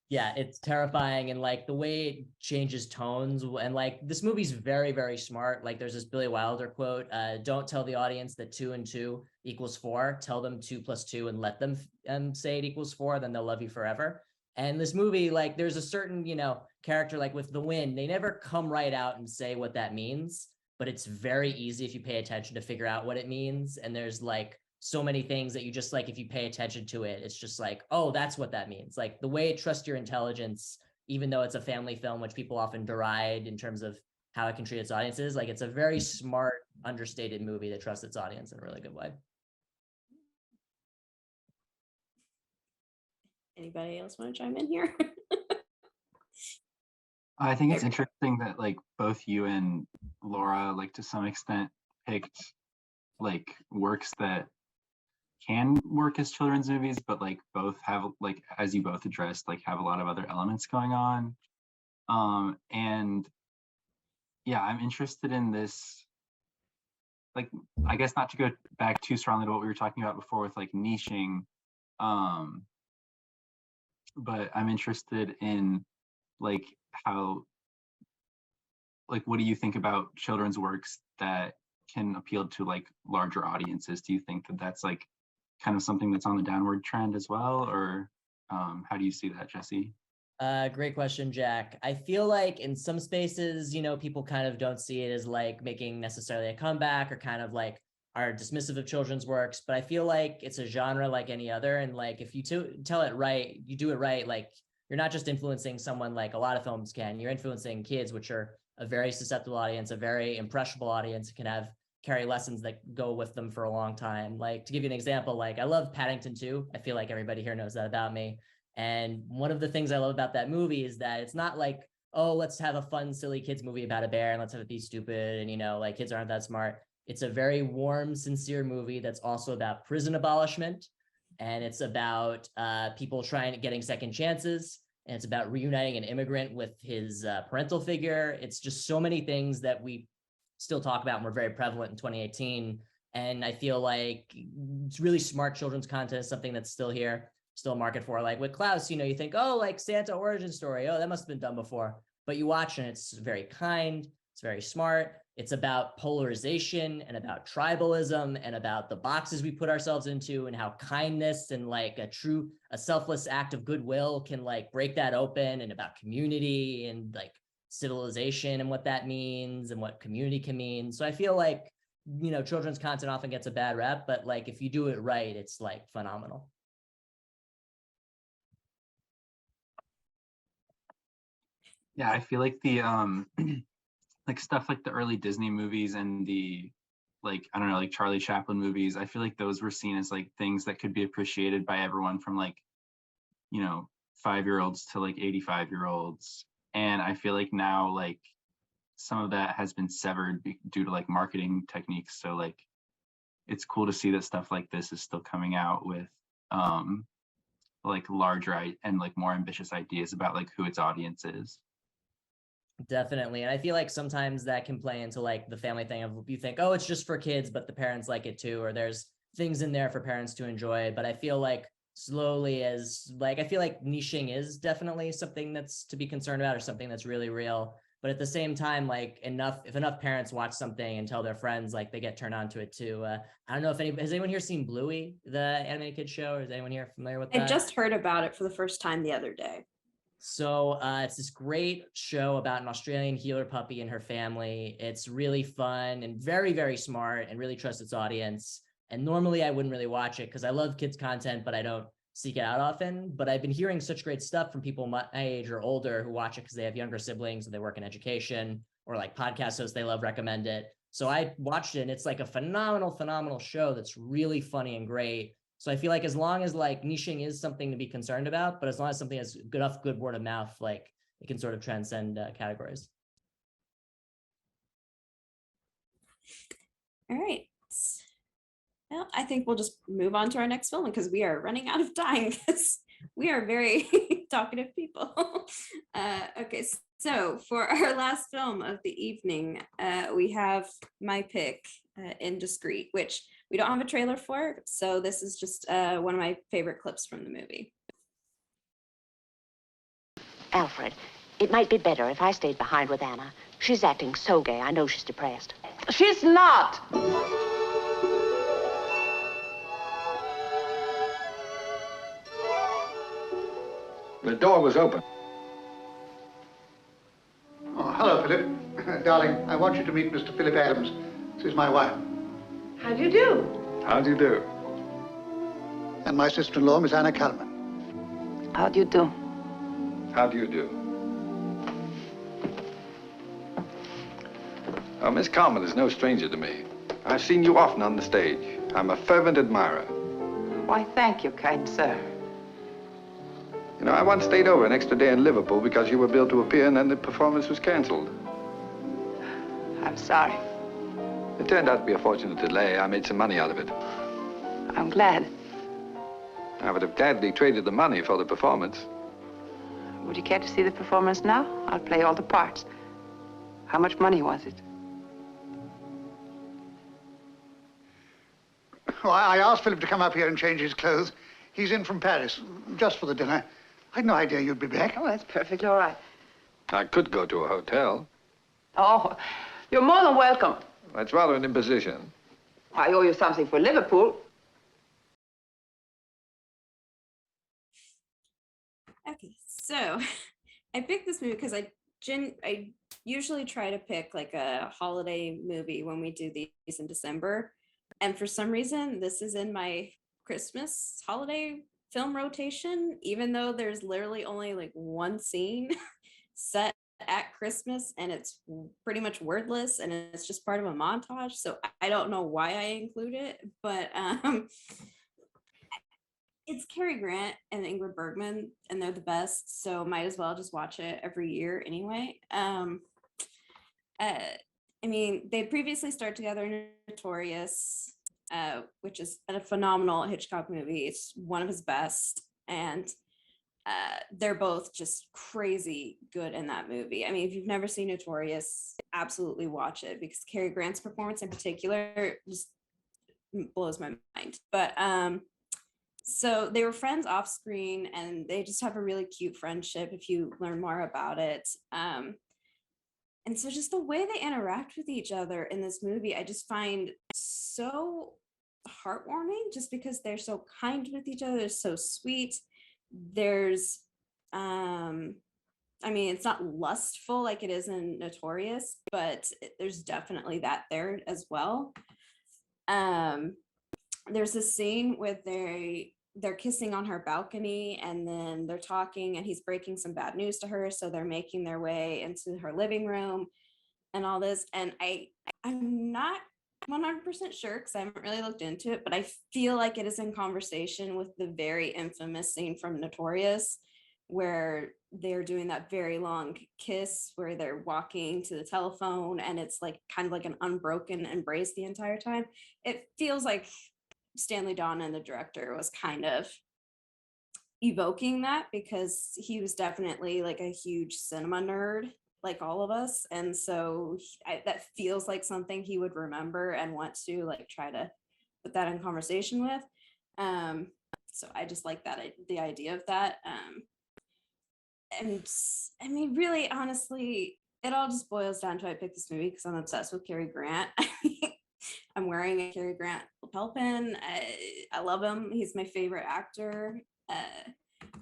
S8: Yeah, it's terrifying, and like the way it changes tones, and like this movie's very, very smart. Like there's this Billy Wilder quote: "Don't tell the audience that 2 and 2 equals 4. Tell them 2 plus 2 and let them say it equals 4. Then they'll love you forever." And this movie, like there's a certain, you know, character like with the wind, they never come right out and say what that means, but it's very easy if you pay attention to figure out what it means. And there's like so many things that you just like, if you pay attention to it, it's just like, oh, that's what that means. Like the way Trust Your Intelligence, even though it's a family film, which people often deride in terms of how it can treat its audiences, like it's a very smart, understated movie that trusts its audience in a really good way.
S2: Anybody else want to chime in here?
S6: I think it's interesting that like both you and Laura, like to some extent, picked like works that can work as children's movies, but like both have, like, as you both addressed, like have a lot of other elements going on. And yeah, I'm interested in this, like, I guess not to go back too strongly to what we were talking about before with like niching, but I'm interested in like how, like, what do you think about children's works that can appeal to like larger audiences? Do you think that that's like kind of something that's on the downward trend as well, or how do you see that, Jesse?
S8: Great question, Jack. I feel like in some spaces, you know, people kind of don't see it as like making necessarily a comeback, or kind of like are dismissive of children's works, but I feel like it's a genre like any other. And like, if you tell it right, you do it right, like you're not just influencing someone like a lot of films can, you're influencing kids, which are a very susceptible audience, a very impressionable audience, can carry lessons that go with them for a long time. Like, to give you an example, like I love Paddington 2. I feel like everybody here knows that about me. And one of the things I love about that movie is that it's not like, oh, let's have a fun, silly kids movie about a bear and let's have it be stupid. And, like kids aren't that smart. It's a very warm, sincere movie that's also about prison abolishment. And it's about people getting second chances. And it's about reuniting an immigrant with his parental figure. It's just so many things that we still talk about and were very prevalent in 2018. And I feel like it's really smart children's content is something that's still here, still a market for. Like with Klaus, you think, oh, like Santa origin story. Oh, that must have been done before. But you watch and it's very kind. It's very smart. It's about polarization and about tribalism and about the boxes we put ourselves into and how kindness and like a selfless act of goodwill can like break that open, and about community and like civilization and what that means and what community can mean. So I feel like, children's content often gets a bad rep, but like if you do it right, it's like phenomenal.
S6: Yeah, I feel like the like stuff like the early Disney movies and the like, I don't know, like Charlie Chaplin movies, I feel like those were seen as like things that could be appreciated by everyone from like, 5-year-olds to like 85-year-olds. And I feel like now like some of that has been severed due to like marketing techniques. So like it's cool to see that stuff like this is still coming out with like larger and like more ambitious ideas about like who its audience is.
S8: Definitely. And I feel like sometimes that can play into like the family thing of you think, oh, it's just for kids, but the parents like it too, or there's things in there for parents to enjoy. But I feel like slowly I feel like niching is definitely something that's to be concerned about, or something that's really real. But at the same time, like if enough parents watch something and tell their friends, like they get turned on to it too. I don't know if has anyone here seen Bluey, the animated kids show, or is anyone here familiar with that?
S2: I just heard about it for the first time the other day.
S8: So it's this great show about an Australian heeler puppy and her family. It's really fun and very, very smart and really trusts its audience. And normally I wouldn't really watch it because I love kids content, but I don't seek it out often. But I've been hearing such great stuff from people my age or older who watch it because they have younger siblings or they work in education, or like podcast hosts they love recommend it. So I watched it and it's like a phenomenal show that's really funny and great. So I feel like as long as like niching is something to be concerned about, but as long as something has good word of mouth, like it can sort of transcend categories.
S2: All right. Well, I think we'll just move on to our next film because we are running out of time because we are very talkative people. Okay, so for our last film of the evening, we have my pick, Indiscreet, which we don't have a trailer for, so this is just one of my favorite clips from the movie.
S1: Alfred, it might be better if I stayed behind with Anna. She's acting so gay. I know she's depressed.
S9: She's not.
S13: The door was open.
S11: Oh, hello, Philip. Darling, I want you to meet Mr. Philip Adams. This is my wife.
S9: How do you do?
S13: How do you do?
S11: And my sister-in-law, Miss Anna Kalman.
S1: How do you do?
S13: How do you do? Oh, Miss Kalman is no stranger to me. I've seen you often on the stage. I'm a fervent admirer.
S1: Why, thank you, kind sir.
S13: You know, I once stayed over an extra day in Liverpool because you were billed to appear and then the performance was canceled.
S1: I'm sorry.
S13: It turned out to be a fortunate delay. I made some money out of it.
S1: I'm glad.
S13: I would have gladly traded the money for the performance.
S1: Would you care to see the performance now? I'll play all the parts. How much money was it?
S11: Oh, I asked Philip to come up here and change his clothes. He's in from Paris, just for the dinner. I had no idea you'd be back.
S1: Oh, that's perfectly all right.
S13: I could go to a hotel.
S1: Oh, you're more than welcome.
S13: That's rather an imposition.
S1: I owe you something for Liverpool.
S2: Okay, so I picked this movie because I usually try to pick like a holiday movie when we do these in December. And for some reason, this is in my Christmas holiday film rotation, even though there's literally only like one scene set at Christmas and it's pretty much wordless and it's just part of a montage. So I don't know why I include it, but it's Cary Grant and Ingrid Bergman, and they're the best. So might as well just watch it every year anyway. I mean, they previously starred together in Notorious, which is a phenomenal Hitchcock movie. It's one of his best, and they're both just crazy good in that movie. I mean, if you've never seen Notorious, absolutely watch it, because Cary Grant's performance in particular just blows my mind. But so they were friends off screen, and they just have a really cute friendship if you learn more about it. And so just the way they interact with each other in this movie, I just find so heartwarming, just because they're so kind with each other. They're so sweet. There's, I mean, it's not lustful like it is in Notorious, but there's definitely that there as well. There's a scene where they're kissing on her balcony, and then they're talking, and he's breaking some bad news to her, so they're making their way into her living room and all this. And I'm not 100% sure, because I haven't really looked into it, but I feel like it is in conversation with the very infamous scene from Notorious, where they're doing that very long kiss where they're walking to the telephone, and it's like kind of like an unbroken embrace the entire time. It feels like Stanley Donen, the director, was kind of evoking that, because he was definitely like a huge cinema nerd, like all of us. And so that feels like something he would remember and want to like try to put that in conversation with. So I just like that, the idea of that. And I mean, really, honestly, it all just boils down to, I picked this movie because I'm obsessed with Cary Grant. I'm wearing a Cary Grant lapel pin. I love him. He's my favorite actor.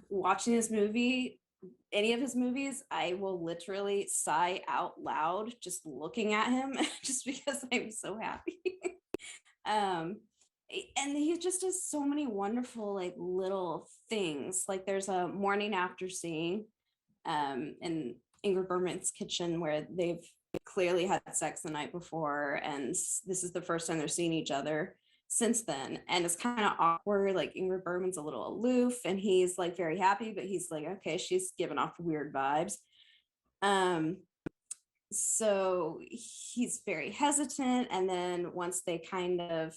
S2: Watching this movie, any of his movies, I will literally sigh out loud just looking at him, just because I'm so happy. And he just does so many wonderful like little things. Like there's a morning after scene in Ingrid Bergman's kitchen where they've clearly had sex the night before, and this is the first time they're seeing each other since then, and it's kind of awkward. Like Ingrid Bergman's a little aloof, and he's like very happy, but he's like, okay, she's giving off weird vibes. So he's very hesitant, and then once they kind of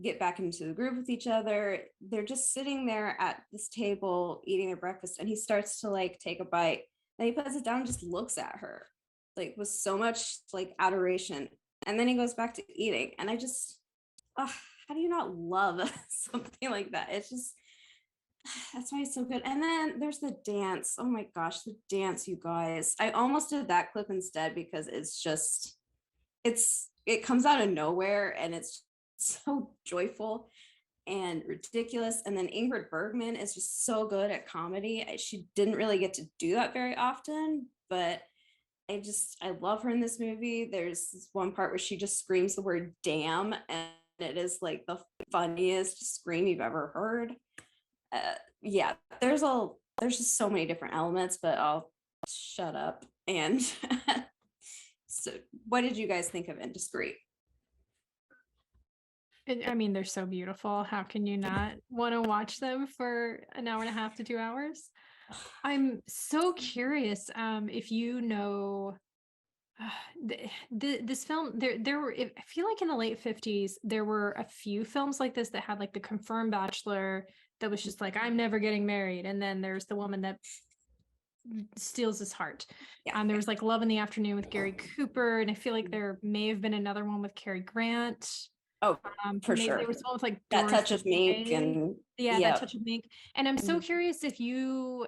S2: get back into the groove with each other, they're just sitting there at this table eating their breakfast, and he starts to like take a bite, and he puts it down and just looks at her like with so much like adoration, and then he goes back to eating. And I just, how do you not love something like that? It's just, that's why it's so good. And then there's the dance. Oh my gosh, the dance, you guys. I almost did that clip instead, because it's just, it comes out of nowhere, and it's so joyful and ridiculous. And then Ingrid Bergman is just so good at comedy. She didn't really get to do that very often, but I love her in this movie. There's this one part where she just screams the word damn, and it is like the funniest scream you've ever heard. Yeah, there's just so many different elements, but I'll shut up. And so what did you guys think of Indiscreet?
S7: I mean, they're so beautiful. How can you not want to watch them for an hour and a half to 2 hours? I'm so curious if you know this film. There were, I feel like in the late 50s, there were a few films like this that had like the confirmed bachelor that was just like, I'm never getting married. And then there's the woman that steals his heart.
S2: Yeah.
S7: There was like Love in the Afternoon with Gary Cooper. And I feel like there may have been another one with Cary Grant.
S2: Oh, for sure.
S7: There was one with like
S2: That Touch of Mink, and
S7: That Touch of Mink. And I'm so curious if you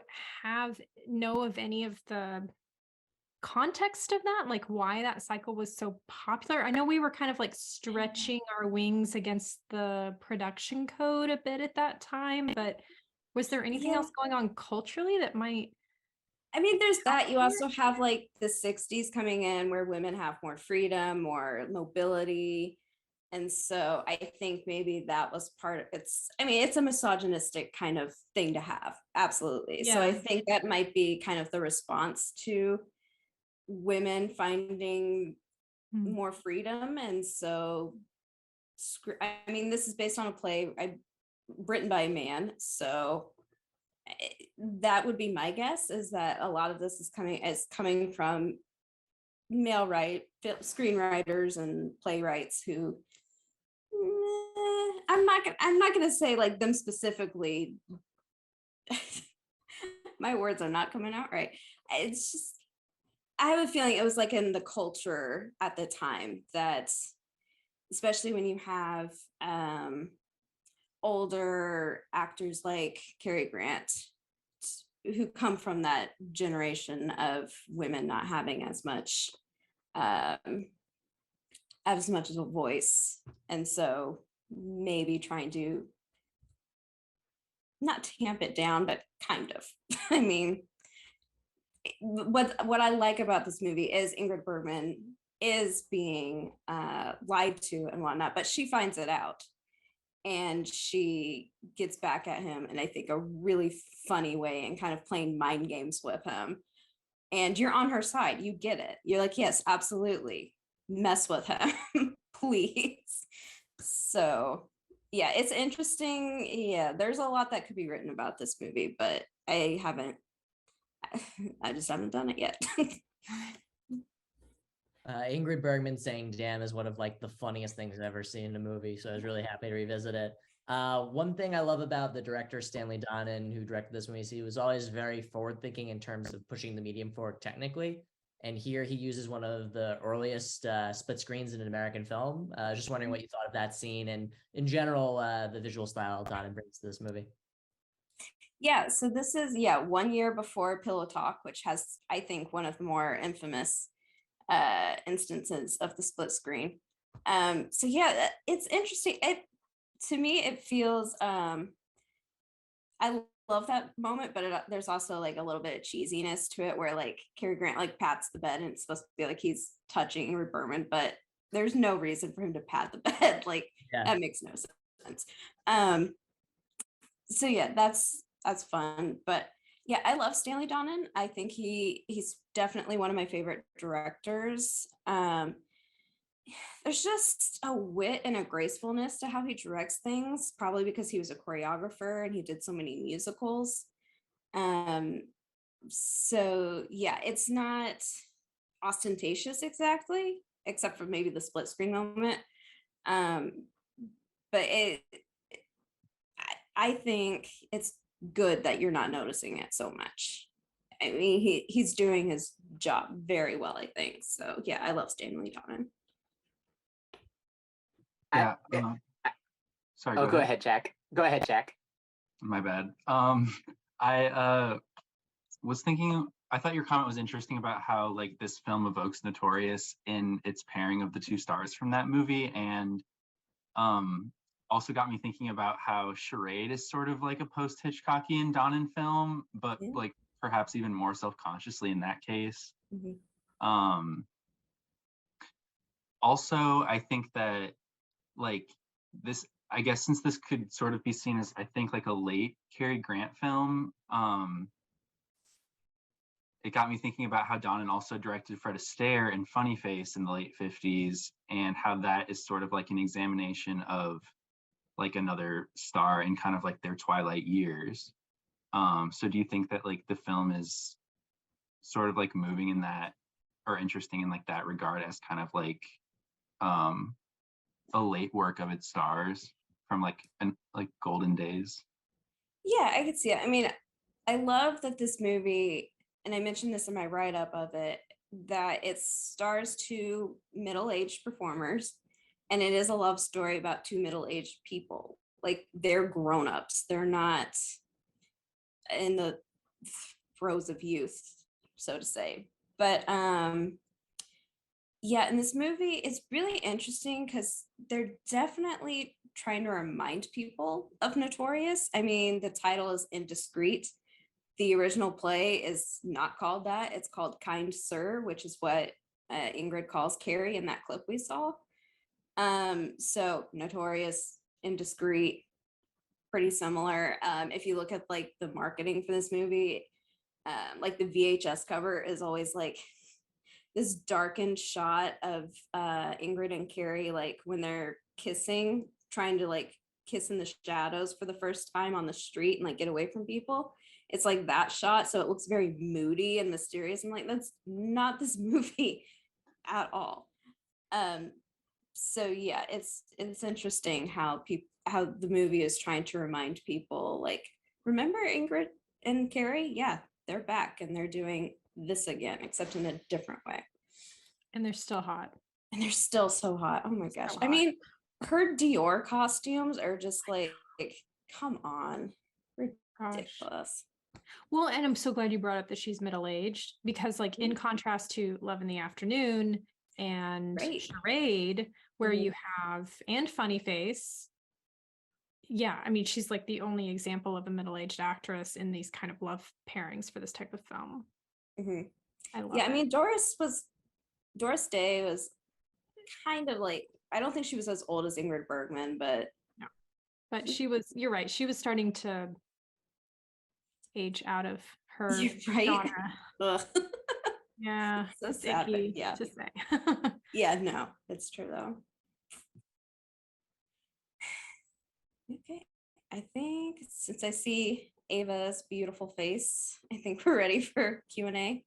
S7: know of any of the context of that, like why that cycle was so popular. I know we were kind of like stretching our wings against the production code a bit at that time, but was there anything else going on culturally that might?
S2: I mean, there's that. You also have like the 60s coming in, where women have more freedom, more mobility. And so I think maybe that was part of it's a misogynistic kind of thing to have. Absolutely. Yeah. So I think that might be kind of the response to women finding more freedom. And so, I mean, this is based on a play. written by a man, so that would be my guess, is that a lot of this is coming from male screenwriters and playwrights who I'm not gonna say like them specifically. My words are not coming out right. It's just, I have a feeling it was like in the culture at the time that, especially when you have older actors like Cary Grant, who come from that generation of women not having as much of a voice, and so maybe trying to not tamp it down, but kind of. I mean, what I like about this movie is Ingrid Bergman is being lied to and whatnot, but she finds it out and she gets back at him in, I think, a really funny way, and kind of playing mind games with him. And you're on her side. You get it. You're like, yes, absolutely. Mess with him, please. So yeah, it's interesting. Yeah, there's a lot that could be written about this movie, but I just haven't done it yet.
S8: Ingrid Bergman saying "damn" is one of like the funniest things I've ever seen in a movie, so I was really happy to revisit it. One thing I love about the director Stanley Donen, who directed this movie, is he was always very forward-thinking in terms of pushing the medium forward technically. And here he uses one of the earliest split screens in an American film. Just wondering what you thought of that scene, and in general, the visual style Donen brings to this movie.
S2: Yeah, so this is 1 year before Pillow Talk, which has, I think, one of the more infamous instances of the split screen. So yeah, it's interesting. To me, it feels I love that moment, but there's also like a little bit of cheesiness to it, where like Cary Grant like pats the bed and it's supposed to be like he's touching Ingrid Bergman, but there's no reason for him to pat the bed. Like that makes no sense. So yeah, that's fun. But yeah, I love Stanley Donen. I think he's definitely one of my favorite directors. There's just a wit and a gracefulness to how he directs things, probably because he was a choreographer and he did so many musicals. So yeah, it's not ostentatious exactly, except for maybe the split screen moment. But I think it's good that you're not noticing it so much. I mean, he's doing his job very well, I think. So yeah, I love Stanley Donen.
S6: Yeah. Sorry.
S5: Go ahead, Jack. Go ahead, Jack.
S6: My bad. I was thinking, I thought your comment was interesting about how like this film evokes Notorious in its pairing of the two stars from that movie, and also got me thinking about how Charade is sort of like a post-Hitchcockian Donen film, but like perhaps even more self-consciously in that case. Also, I think that like this, I guess since this could sort of be seen as, I think, like a late Cary Grant film, it got me thinking about how Donen also directed Fred Astaire and Funny Face in the late 50s, and how that is sort of like an examination of like another star in kind of like their twilight years. So do you think that like the film is sort of like moving in that, or interesting in like that regard, as kind of like a late work of its stars from like golden days?
S2: Yeah, I could see it. I mean, I love that this movie, and I mentioned this in my write-up of it, that it stars two middle-aged performers, and it is a love story about two middle-aged people. Like, they're grown-ups. They're not in the throes of youth, so to say. But yeah, in this movie, it's really interesting because they're definitely trying to remind people of Notorious. I mean, the title is Indiscreet. The original play is not called that. It's called Kind Sir, which is what Ingrid calls Carrie in that clip we saw. So Notorious, Indiscreet, pretty similar. If you look at like the marketing for this movie, like the VHS cover is always like this darkened shot of Ingrid and Carrie, like when they're kissing, trying to like kiss in the shadows for the first time on the street and like get away from people. It's like that shot, so it looks very moody and mysterious. I'm like, that's not this movie at all. So yeah, it's interesting how the movie is trying to remind people, like, remember Ingrid and Carrie? Yeah, they're back and they're doing this again, except in a different way.
S7: And they're still hot.
S2: And they're still so hot. Oh my gosh.
S7: So
S2: I
S7: hot.
S2: mean, her Dior costumes are just like come on. Ridiculous.
S7: Well, and I'm so glad you brought up that she's middle-aged, because like in contrast to Love in the Afternoon and Charade, where you have, and Funny Face. Yeah, I mean, she's like the only example of a middle-aged actress in these kind of love pairings for this type of film. I love
S2: Yeah,
S7: it.
S2: I mean, Doris Day was kind of like, I don't think she was as old as Ingrid Bergman, but
S7: no. But she was, you're right, she was starting to age out of her genre.
S2: Ugh.
S7: Yeah,
S2: So
S7: it's
S2: sad,
S7: icky
S2: but yeah.
S7: to say.
S2: Yeah, no, it's true though. Okay, I think since I see Ava's beautiful face, I think we're ready for Q&A.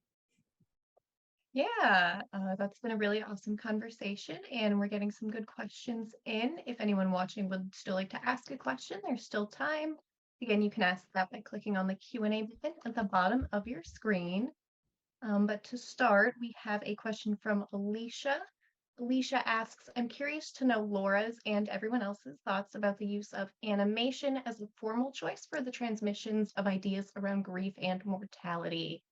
S12: Yeah, that's been a really awesome conversation, and we're getting some good questions in. If anyone watching would still like to ask a question, there's still time. Again, you can ask that by clicking on the Q&A button at the bottom of your screen. But to start, we have a question from Alicia. Alicia asks, I'm curious to know Laura's and everyone else's thoughts about the use of animation as a formal choice for the transmissions of ideas around grief and mortality.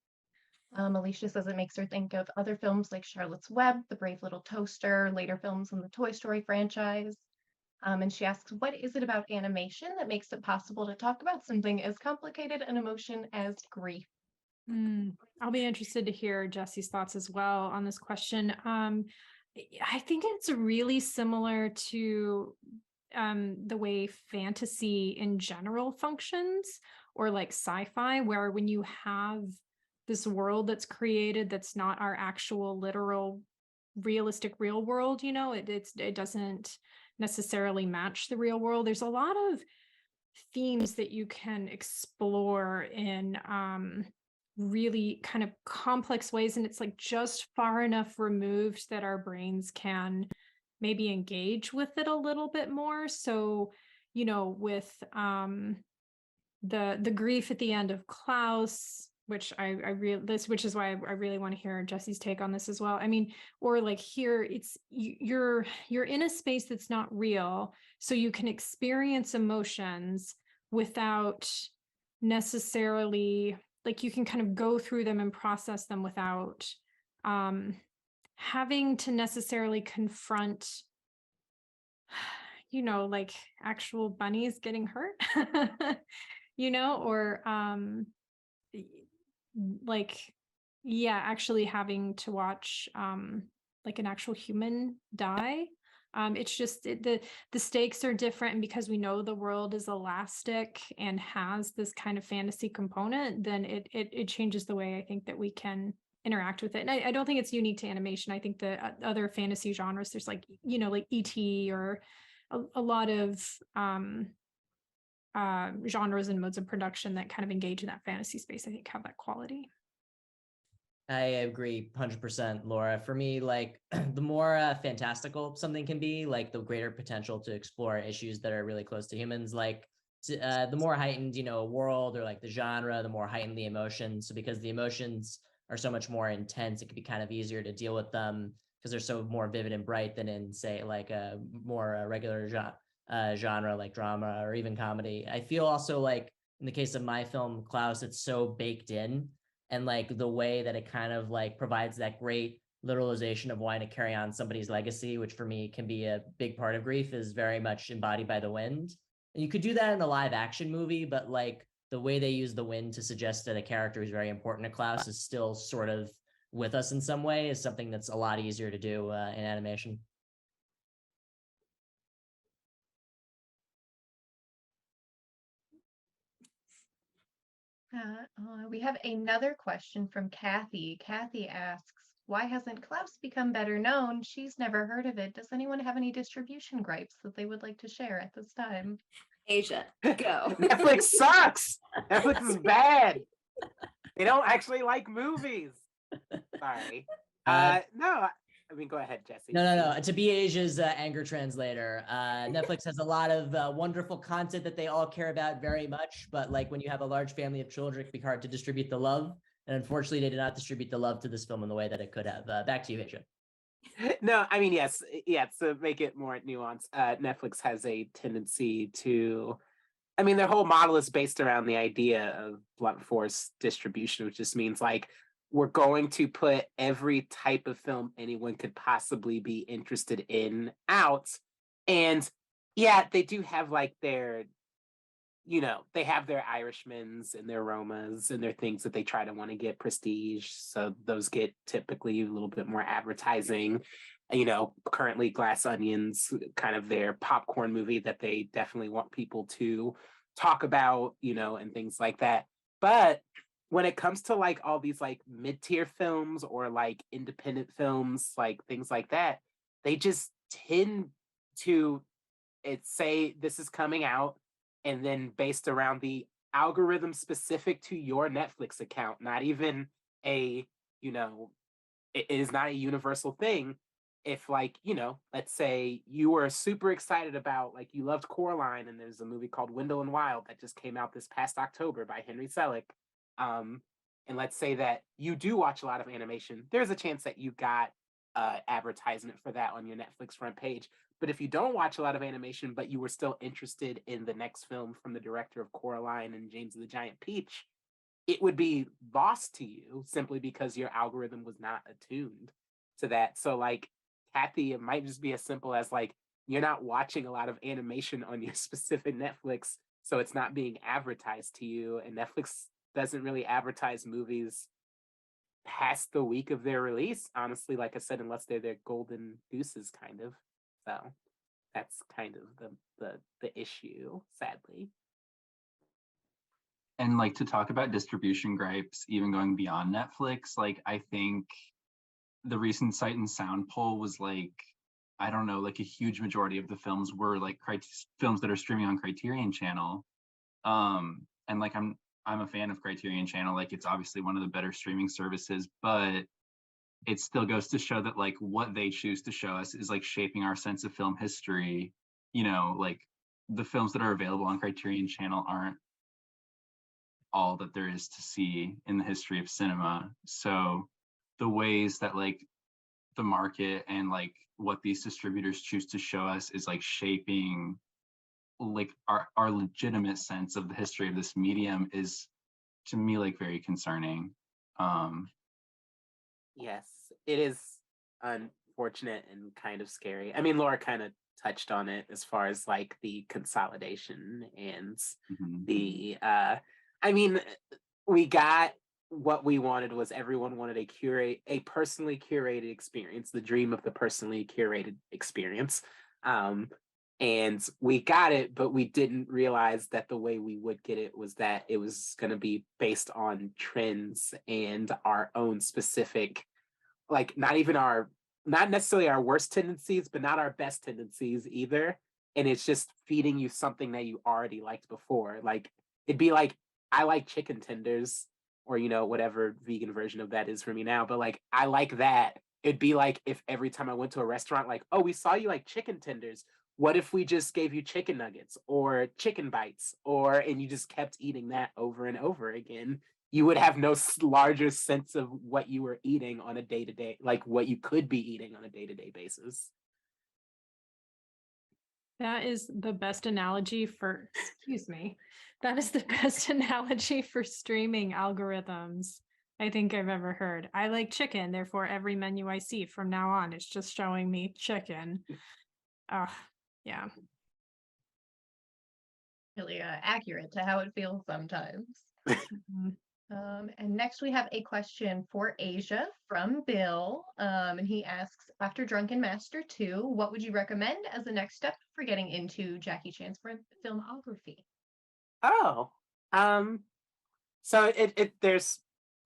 S12: Alicia says it makes her think of other films like Charlotte's Web, The Brave Little Toaster, later films in the Toy Story franchise. And she asks, what is it about animation that makes it possible to talk about something as complicated an emotion as grief?
S7: I'll be interested to hear Jesse's thoughts as well on this question. I think it's really similar to the way fantasy in general functions, or like sci-fi, where when you have this world that's created that's not our actual literal realistic real world, you know, it doesn't necessarily match the real world. There's a lot of themes that you can explore in really kind of complex ways, and it's like just far enough removed that our brains can maybe engage with it a little bit more. So, you know, with the grief at the end of Klaus, which which is why I really want to hear Jesse's take on this as well. I mean, or like here, it's you're in a space that's not real, so you can experience emotions without necessarily, like, you can kind of go through them and process them without having to necessarily confront, you know, like actual bunnies getting hurt, you know, or like, yeah, actually having to watch like an actual human die. It's just the stakes are different, and because we know the world is elastic and has this kind of fantasy component, then it changes the way I think that we can interact with it. And I don't think it's unique to animation. I think the other fantasy genres, there's like, you know, like E.T. or a lot of genres and modes of production that kind of engage in that fantasy space, I think have that quality.
S8: I agree 100%, Laura. For me, like the more fantastical something can be, like the greater potential to explore issues that are really close to humans. Like the more heightened, you know, a world or like the genre, the more heightened the emotions. So because the emotions are so much more intense, it can be kind of easier to deal with them because they're so more vivid and bright than in, say, like a more regular genre like drama or even comedy. I feel also like in the case of my film, Klaus, it's so baked in. And like the way that it kind of like provides that great literalization of wanting to carry on somebody's legacy, which for me can be a big part of grief, is very much embodied by the wind. And you could do that in a live action movie, but like the way they use the wind to suggest that a character is very important to Klaus is still sort of with us in some way, is something that's a lot easier to do in animation.
S12: We have another question from Kathy. Kathy asks, Why hasn't Klaus become better known? She's never heard of it. Does anyone have any distribution gripes that they would like to share at this time?
S2: Asia, go.
S5: Netflix sucks. Netflix is bad. They don't actually like movies. Sorry. No, I mean, go ahead, Jesse.
S8: No. To be Asia's anger translator, Netflix has a lot of wonderful content that they all care about very much. But like when you have a large family of children, it can be hard to distribute the love. And unfortunately, they did not distribute the love to this film in the way that it could have. Back to you, Asia.
S5: No, I mean, yes. To make it more nuanced, Netflix has a tendency to, I mean, their whole model is based around the idea of blunt force distribution, which just means like, we're going to put every type of film anyone could possibly be interested in out. And yeah, they do have like their, they have their Irishmans and their Romas and their things that they try to want to get prestige. So those get typically a little bit more advertising. Currently Glass Onions, kind of their popcorn movie that they definitely want people to talk about, and things like that. But when it comes to like all these like mid-tier films or like independent films, like things like that, they just tend to say this is coming out, and then based around the algorithm specific to your Netflix account, not even it is not a universal thing. If like, let's say you were super excited about, like, you loved Coraline, and there's a movie called Wendell and Wild that just came out this past October by Henry Selick. And let's say that you do watch a lot of animation, there's a chance that you got advertisement for that on your Netflix front page. But if you don't watch a lot of animation, but you were still interested in the next film from the director of Coraline and James and the Giant Peach, it would be lost to you simply because your algorithm was not attuned to that. So like, Kathy, it might just be as simple as like, you're not watching a lot of animation on your specific Netflix, so it's not being advertised to you. And Netflix doesn't really advertise movies past the week of their release, honestly, like I said, unless they're their golden gooses, kind of. So that's kind of the issue, sadly.
S6: And like, to talk about distribution gripes, even going beyond Netflix, like I think the recent Sight and Sound poll was like, I don't know, like a huge majority of the films were like films that are streaming on Criterion Channel. And like I'm a fan of Criterion Channel. Like, it's obviously one of the better streaming services, but it still goes to show that like what they choose to show us is like shaping our sense of film history. Like the films that are available on Criterion Channel aren't all that there is to see in the history of cinema. So the ways that like the market and like what these distributors choose to show us is like shaping like our legitimate sense of the history of this medium is, to me, like very concerning.
S5: Yes, it is unfortunate and kind of scary. I mean, Laura kind of touched on it as far as like the consolidation and the I mean, we got what we wanted. Was everyone wanted a personally curated experience, the dream of the personally curated experience. And we got it, but we didn't realize that the way we would get it was that it was going to be based on trends and our own specific, like not necessarily our worst tendencies, but not our best tendencies either. And it's just feeding you something that you already liked before. Like, it'd be like, I like chicken tenders, or, whatever vegan version of that is for me now. But like, I like that. It'd be like if every time I went to a restaurant, like, oh, we saw you like chicken tenders. What if we just gave you chicken nuggets or chicken bites, and you just kept eating that over and over again? You would have no larger sense of what you were eating on a day-to-day, like what you could be eating on a day-to-day basis.
S7: That is the best analogy for, that is the best analogy for streaming algorithms I think I've ever heard. I like chicken, therefore every menu I see from now on is just showing me chicken. Yeah.
S12: Really accurate to how it feels sometimes. And next we have a question for Asia from Bill. And he asks, after Drunken Master 2, what would you recommend as the next step for getting into Jackie Chan's filmography?
S5: So there's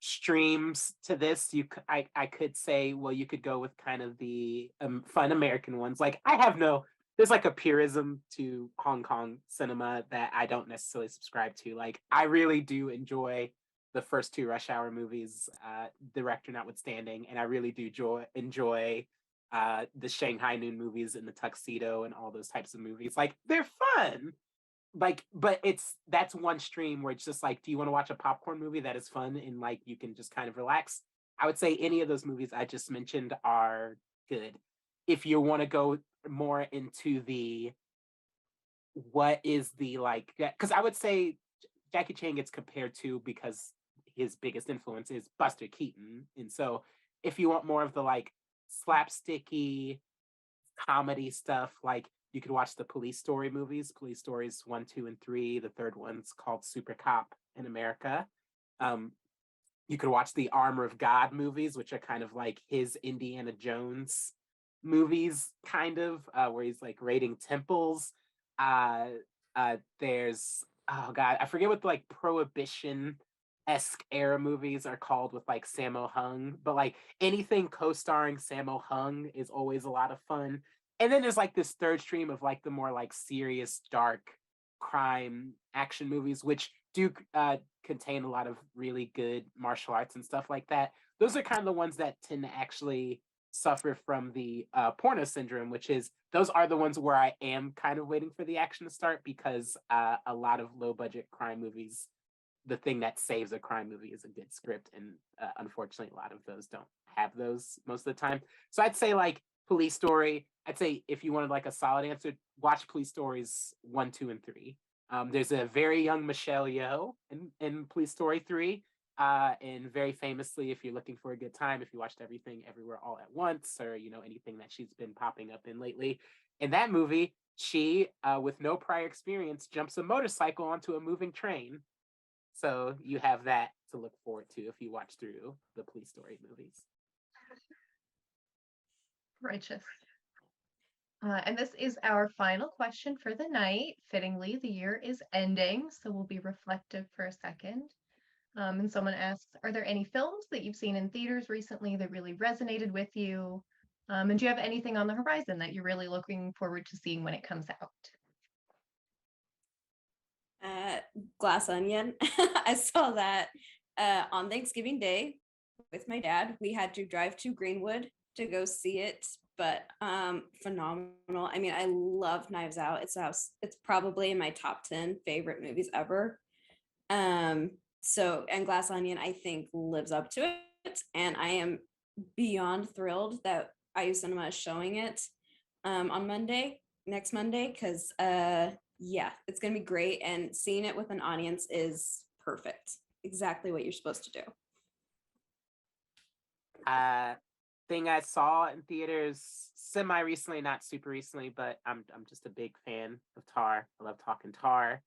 S5: streams to this. I could say, well, you could go with kind of the fun American ones. Like there's like a purism to Hong Kong cinema that I don't necessarily subscribe to. Like I really do enjoy the first two Rush Hour movies, director notwithstanding, and I really do enjoy the Shanghai Noon movies and the Tuxedo and all those types of movies. Like they're fun. Like, but that's one stream where it's just like, do you want to watch a popcorn movie that is fun and like you can just kind of relax? I would say any of those movies I just mentioned are good. If you want to go more into the what is the like, because I would say Jackie Chan gets compared to, because his biggest influence is Buster Keaton. And so if you want more of the like slapsticky comedy stuff, like you could watch the Police Story movies, Police Stories 1, 2, and 3. The third one's called Super Cop in America. You could watch the Armor of God movies, which are kind of like his Indiana Jones movies, kind of, where he's like raiding temples. There's, oh God, I forget what the like Prohibition-esque era movies are called with like Sammo Hung, but like anything co-starring Sammo Hung is always a lot of fun. And then there's like this third stream of like the more like serious, dark crime action movies, which do contain a lot of really good martial arts and stuff like that. Those are kind of the ones that tend to actually suffer from the porno syndrome, which is those are the ones where I am kind of waiting for the action to start, because a lot of low budget crime movies, the thing that saves a crime movie is a good script. And unfortunately, a lot of those don't have those most of the time. So I'd say like Police Story. I'd say if you wanted like a solid answer, watch Police Stories 1, 2, and 3. There's a very young Michelle Yeoh in Police Story 3. And very famously, if you're looking for a good time, if you watched Everything Everywhere All at Once, or anything that she's been popping up in lately, in that movie, she, with no prior experience, jumps a motorcycle onto a moving train. So you have that to look forward to if you watch through the Police Story movies.
S12: Righteous. And this is our final question for the night. Fittingly, the year is ending, so we'll be reflective for a second. And someone asks, are there any films that you've seen in theaters recently that really resonated with you? And do you have anything on the horizon that you're really looking forward to seeing when it comes out?
S2: Glass Onion. I saw that on Thanksgiving Day with my dad. We had to drive to Greenwood to go see it, but phenomenal. I mean, I love Knives Out. It's probably in my top 10 favorite movies ever. So, and Glass Onion, I think, lives up to it, and I am beyond thrilled that IU Cinema is showing it on next Monday, because yeah, it's gonna be great, and seeing it with an audience is perfect. Exactly what you're supposed to do.
S5: Thing I saw in theaters semi recently, not super recently, but I'm just a big fan of Tar. I love talking Tar.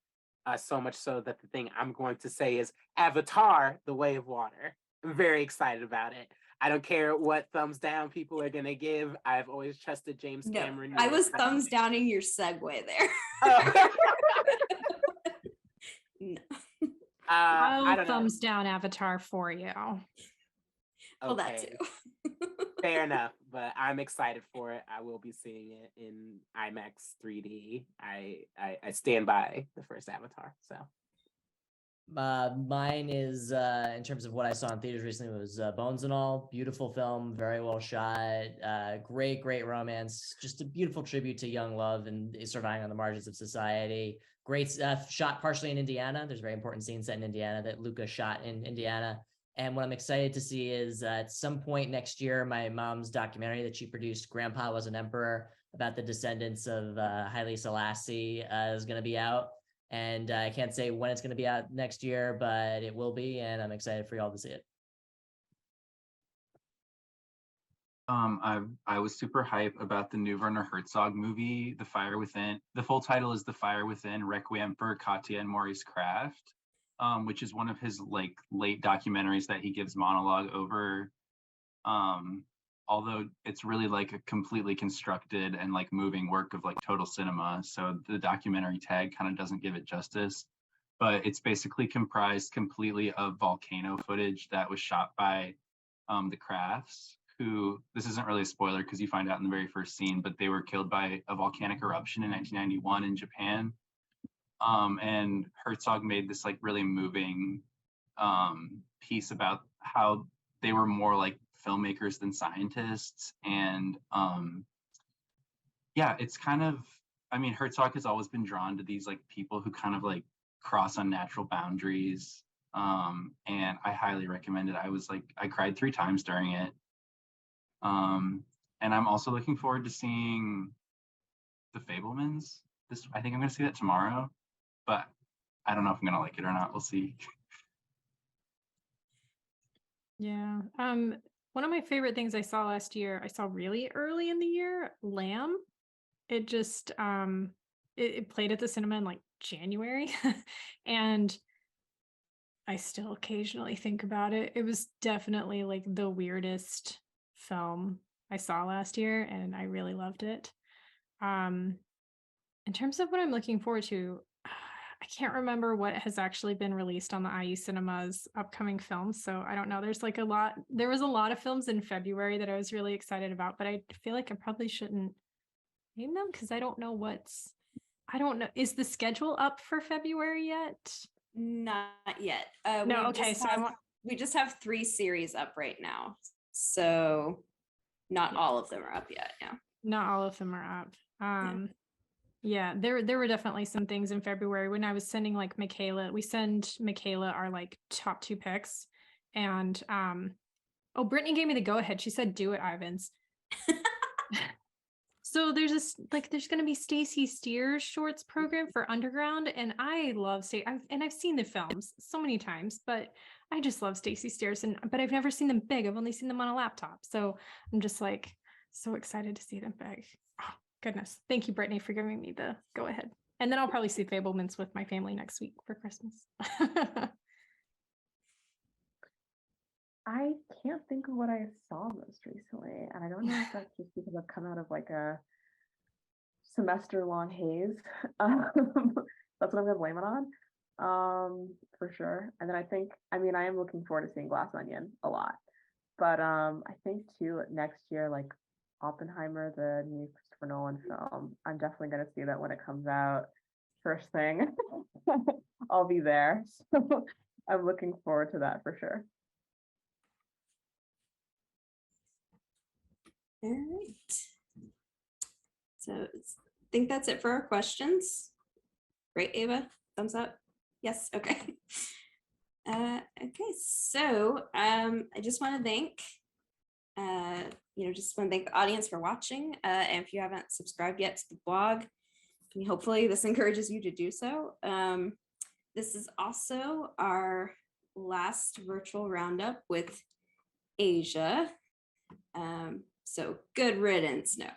S5: So much so that the thing I'm going to say is Avatar: The Way of Water. I'm very excited about it. I don't care what thumbs down people are gonna give. I've always trusted James Cameron.
S2: I was thumbs downing your segue there. No.
S7: I'll thumbs down Avatar for you.
S2: Well, that too.
S5: Fair enough, but I'm excited for it. I will be seeing it in IMAX 3D. I stand by the first Avatar. So
S8: mine is in terms of what I saw in theaters recently was Bones and All. Beautiful film, very well shot, great romance, just a beautiful tribute to young love and surviving on the margins of society. Great shot partially in Indiana. There's very important scenes set in Indiana that Luca shot in Indiana. And what I'm excited to see is at some point next year, my mom's documentary that she produced, Grandpa Was an Emperor, about the descendants of Haile Selassie, is going to be out. And I can't say when it's going to be out next year, but it will be. And I'm excited for y'all to see it.
S6: I was super hype about the new Werner Herzog movie, The Fire Within. The full title is The Fire Within: Requiem for Katya and Maurice Kraft. Which is one of his like late documentaries that he gives monologue over. Although it's really like a completely constructed and like moving work of like total cinema. So the documentary tag kind of doesn't give it justice. but it's basically comprised completely of volcano footage that was shot by the Crafts, who, this isn't really a spoiler because you find out in the very first scene, but they were killed by a volcanic eruption in 1991 in Japan. And Herzog made this like really moving piece about how they were more like filmmakers than scientists. And yeah, it's kind of, I mean, Herzog has always been drawn to these like people who kind of like cross unnatural boundaries. And I highly recommend it. I cried 3 times during it. And I'm also looking forward to seeing The Fabelmans. I think I'm gonna see that tomorrow, but I don't know if I'm gonna like it or not. We'll see.
S7: Yeah. One of my favorite things I saw last year, I saw really early in the year, Lamb. It just it played at the cinema in like January. And I still occasionally think about it. It was definitely like the weirdest film I saw last year, and I really loved it. In terms of what I'm looking forward to, I can't remember what has actually been released on the IU Cinema's upcoming films. So I don't know. There was a lot of films in February that I was really excited about, but I feel like I probably shouldn't name them because I don't know. Is the schedule up for February yet?
S2: Not yet.
S7: No, okay.
S2: We just have 3 series up right now. So not all of them are up yet. Yeah.
S7: Not all of them are up. Yeah, there were definitely some things in February when I was sending like Michaela. We send Michaela our like top 2 picks, and Brittany gave me the go ahead. She said, "Do it, Ivins." So there's going to be Stacey Steers shorts program for Underground, and I love I've seen the films so many times, but I just love Stacey Steers, but I've never seen them big. I've only seen them on a laptop, so I'm just like so excited to see them big. Oh, goodness. Thank you, Brittany, for giving me the go ahead. And then I'll probably see Fabelmans with my family next week for Christmas.
S14: I can't think of what I saw most recently, and I don't know if that's just because I've come out of like a semester-long haze. That's what I'm gonna blame it on, for sure. And then I am looking forward to seeing Glass Onion a lot, but I think too next year, like Oppenheimer, the new Christopher Nolan film, I'm definitely gonna see that when it comes out first thing. I'll be there, so I'm looking forward to that for sure.
S2: All right. So I think that's it for our questions. Right, Ava? Thumbs up? Yes, okay. Okay, so I just want to thank the audience for watching. And if you haven't subscribed yet to the blog, hopefully this encourages you to do so. This is also our last virtual roundup with Asia. So good riddance, no.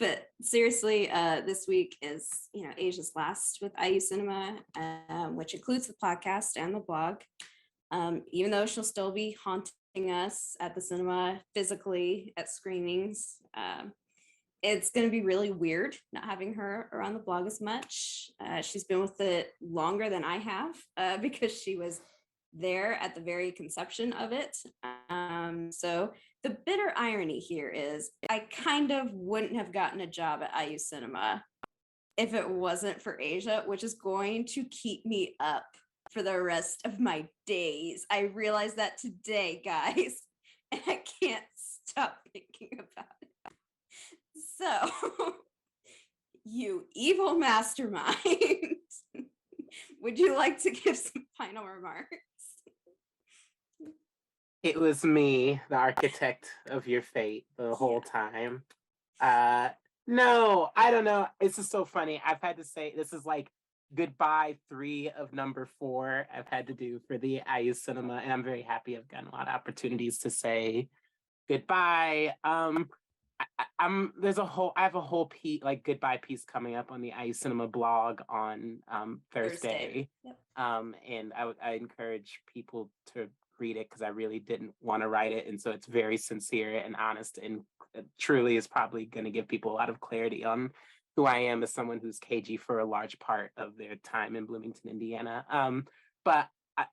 S2: But seriously, this week is, Asia's last with IU Cinema, which includes the podcast and the blog. Even though she'll still be haunting us at the cinema physically at screenings, it's going to be really weird not having her around the blog as much. She's been with it longer than I have because she was there at the very conception of it. So the bitter irony here is I kind of wouldn't have gotten a job at IU Cinema if it wasn't for Asia, which is going to keep me up for the rest of my days. I realized that today, guys, and I can't stop thinking about it. So, you evil mastermind, would you like to give some final remarks?
S5: It was me, the architect of your fate, the whole time. No, I don't know. It's just so funny. I've had to say, this is like goodbye 3 of number 4 I've had to do for the IU Cinema, and I'm very happy I've gotten a lot of opportunities to say goodbye. I have a whole goodbye piece coming up on the IU Cinema blog on Thursday.
S2: Yep.
S5: And I encourage people to read it because I really didn't want to write it, and so it's very sincere and honest, and truly is probably going to give people a lot of clarity on who I am as someone who's cagey for a large part of their time in Bloomington, Indiana. But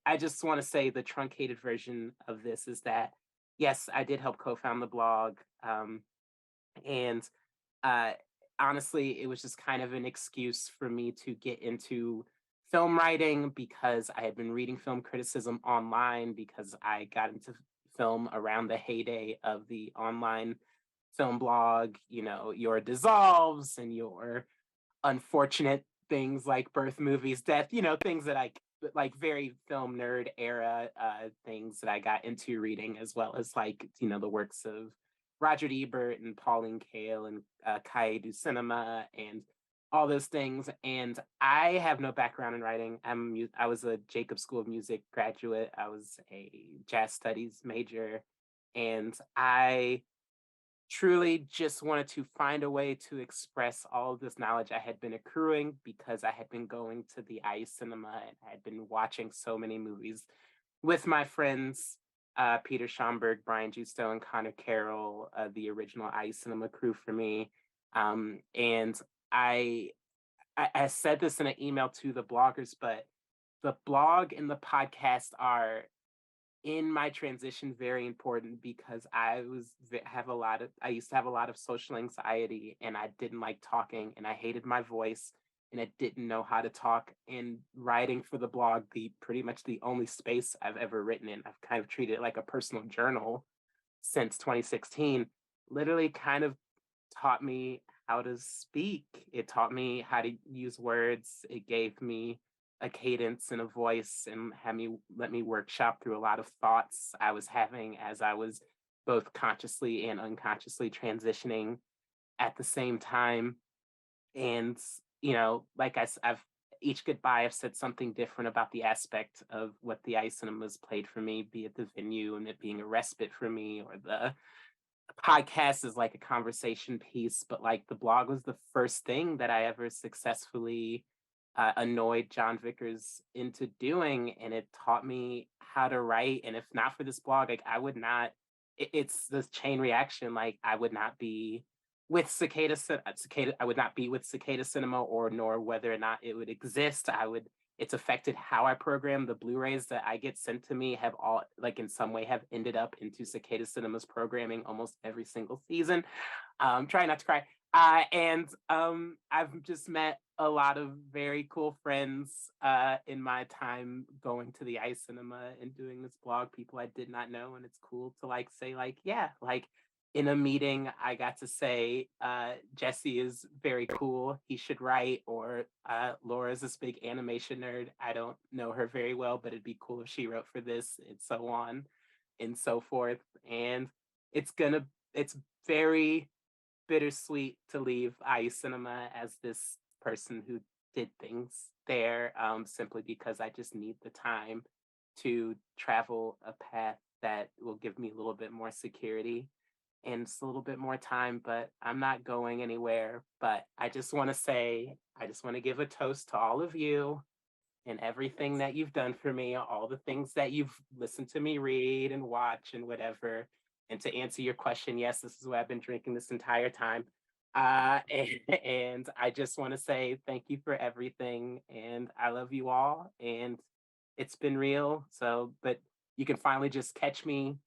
S5: I just want to say the truncated version of this is that, yes, I did help co-found the blog. And uh, honestly, it was just kind of an excuse for me to get into film writing because I had been reading film criticism online because I got into film around the heyday of the online film blog, you know, your dissolves and your unfortunate things like birth, movies, death, you know, things that I like very film nerd era things that I got into reading, as well as like, you know, the works of Roger Ebert and Pauline Kael and Cahiers du Cinema and all those things. And I have no background in writing. I was a Jacob School of Music graduate. I was a jazz studies major, and I truly just wanted to find a way to express all of this knowledge I had been accruing because I had been going to the iCinema and I had been watching so many movies with my friends, Peter Schomburg, Brian Justo, and Connor Carroll, the original iCinema crew for me. And I said this in an email to the bloggers, but the blog and the podcast are in my transition very important because I used to have a lot of social anxiety and I didn't like talking and I hated my voice and I didn't know how to talk. And writing for the blog, pretty much the only space I've ever written in, I've kind of treated it like a personal journal since 2016, literally kind of taught me how to speak. It taught me how to use words. It gave me a cadence and a voice and let me workshop through a lot of thoughts I was having as I was both consciously and unconsciously transitioning at the same time. And, you know, like I've each goodbye, I've said something different about the aspect of what the iCinema's played for me, be it the venue and it being a respite for me, or the podcast is like a conversation piece, but like the blog was the first thing that I ever successfully annoyed John Vickers into doing, and it taught me how to write. And if not for this blog, like I would not. It's this chain reaction. Like I would not be with Cicada. I would not be with Cicada Cinema, or nor whether or not it would exist. It's affected how I program. The Blu-rays that I get sent to me have all, like in some way, have ended up into Cicada Cinema's programming almost every single season. Try not to cry. And I've just met a lot of very cool friends in my time going to the iCinema and doing this blog, people I did not know. And it's cool to like say like, yeah, like in a meeting, I got to say, Jesse is very cool. He should write, or Laura's this big animation nerd. I don't know her very well, but it'd be cool if she wrote for this, and so on and so forth. And it's very bittersweet to leave iCinema as this person who did things there, simply because I just need the time to travel a path that will give me a little bit more security and just a little bit more time, but I'm not going anywhere. But I just want to give a toast to all of you and everything that you've done for me, all the things that you've listened to me read and watch and whatever. And to answer your question, yes, this is what I've been drinking this entire time. And I just want to say thank you for everything. And I love you all. And it's been real. So, but you can finally just catch me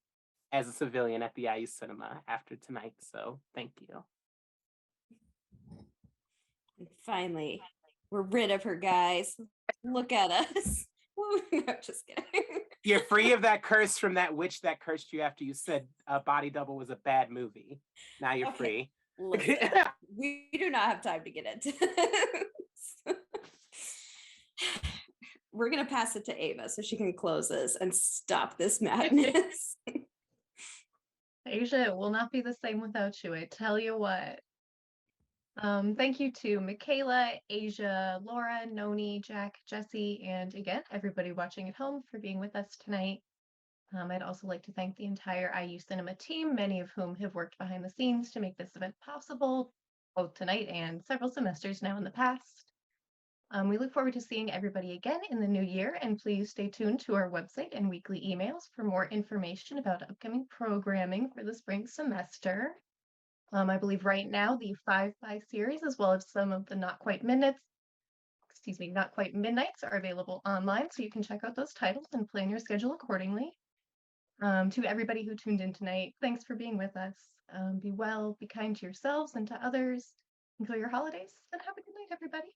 S5: as a civilian at the iCinema after tonight. So thank you.
S2: And finally, we're rid of her, guys. Look at us. No, just kidding.
S5: You're free of that curse from that witch that cursed you after you said Body Double was a bad movie. Now you're free.
S2: Listen, we do not have time to get into this. We're going to pass it to Ava so she can close this and stop this madness.
S12: Asia, it will not be the same without you. I tell you what. Thank you to Michaela, Asia, Laura, Noni, Jack, Jesse, and again, everybody watching at home for being with us tonight. I'd also like to thank the entire IU Cinema team, many of whom have worked behind the scenes to make this event possible, both tonight and several semesters now in the past. We look forward to seeing everybody again in the new year, and please stay tuned to our website and weekly emails for more information about upcoming programming for the spring semester. I believe right now the 5 by series, as well as some of the Not Quite Midnights, are available online, so you can check out those titles and plan your schedule accordingly. To everybody who tuned in tonight, thanks for being with us. Be well, be kind to yourselves and to others. Enjoy your holidays, and have a good night, everybody.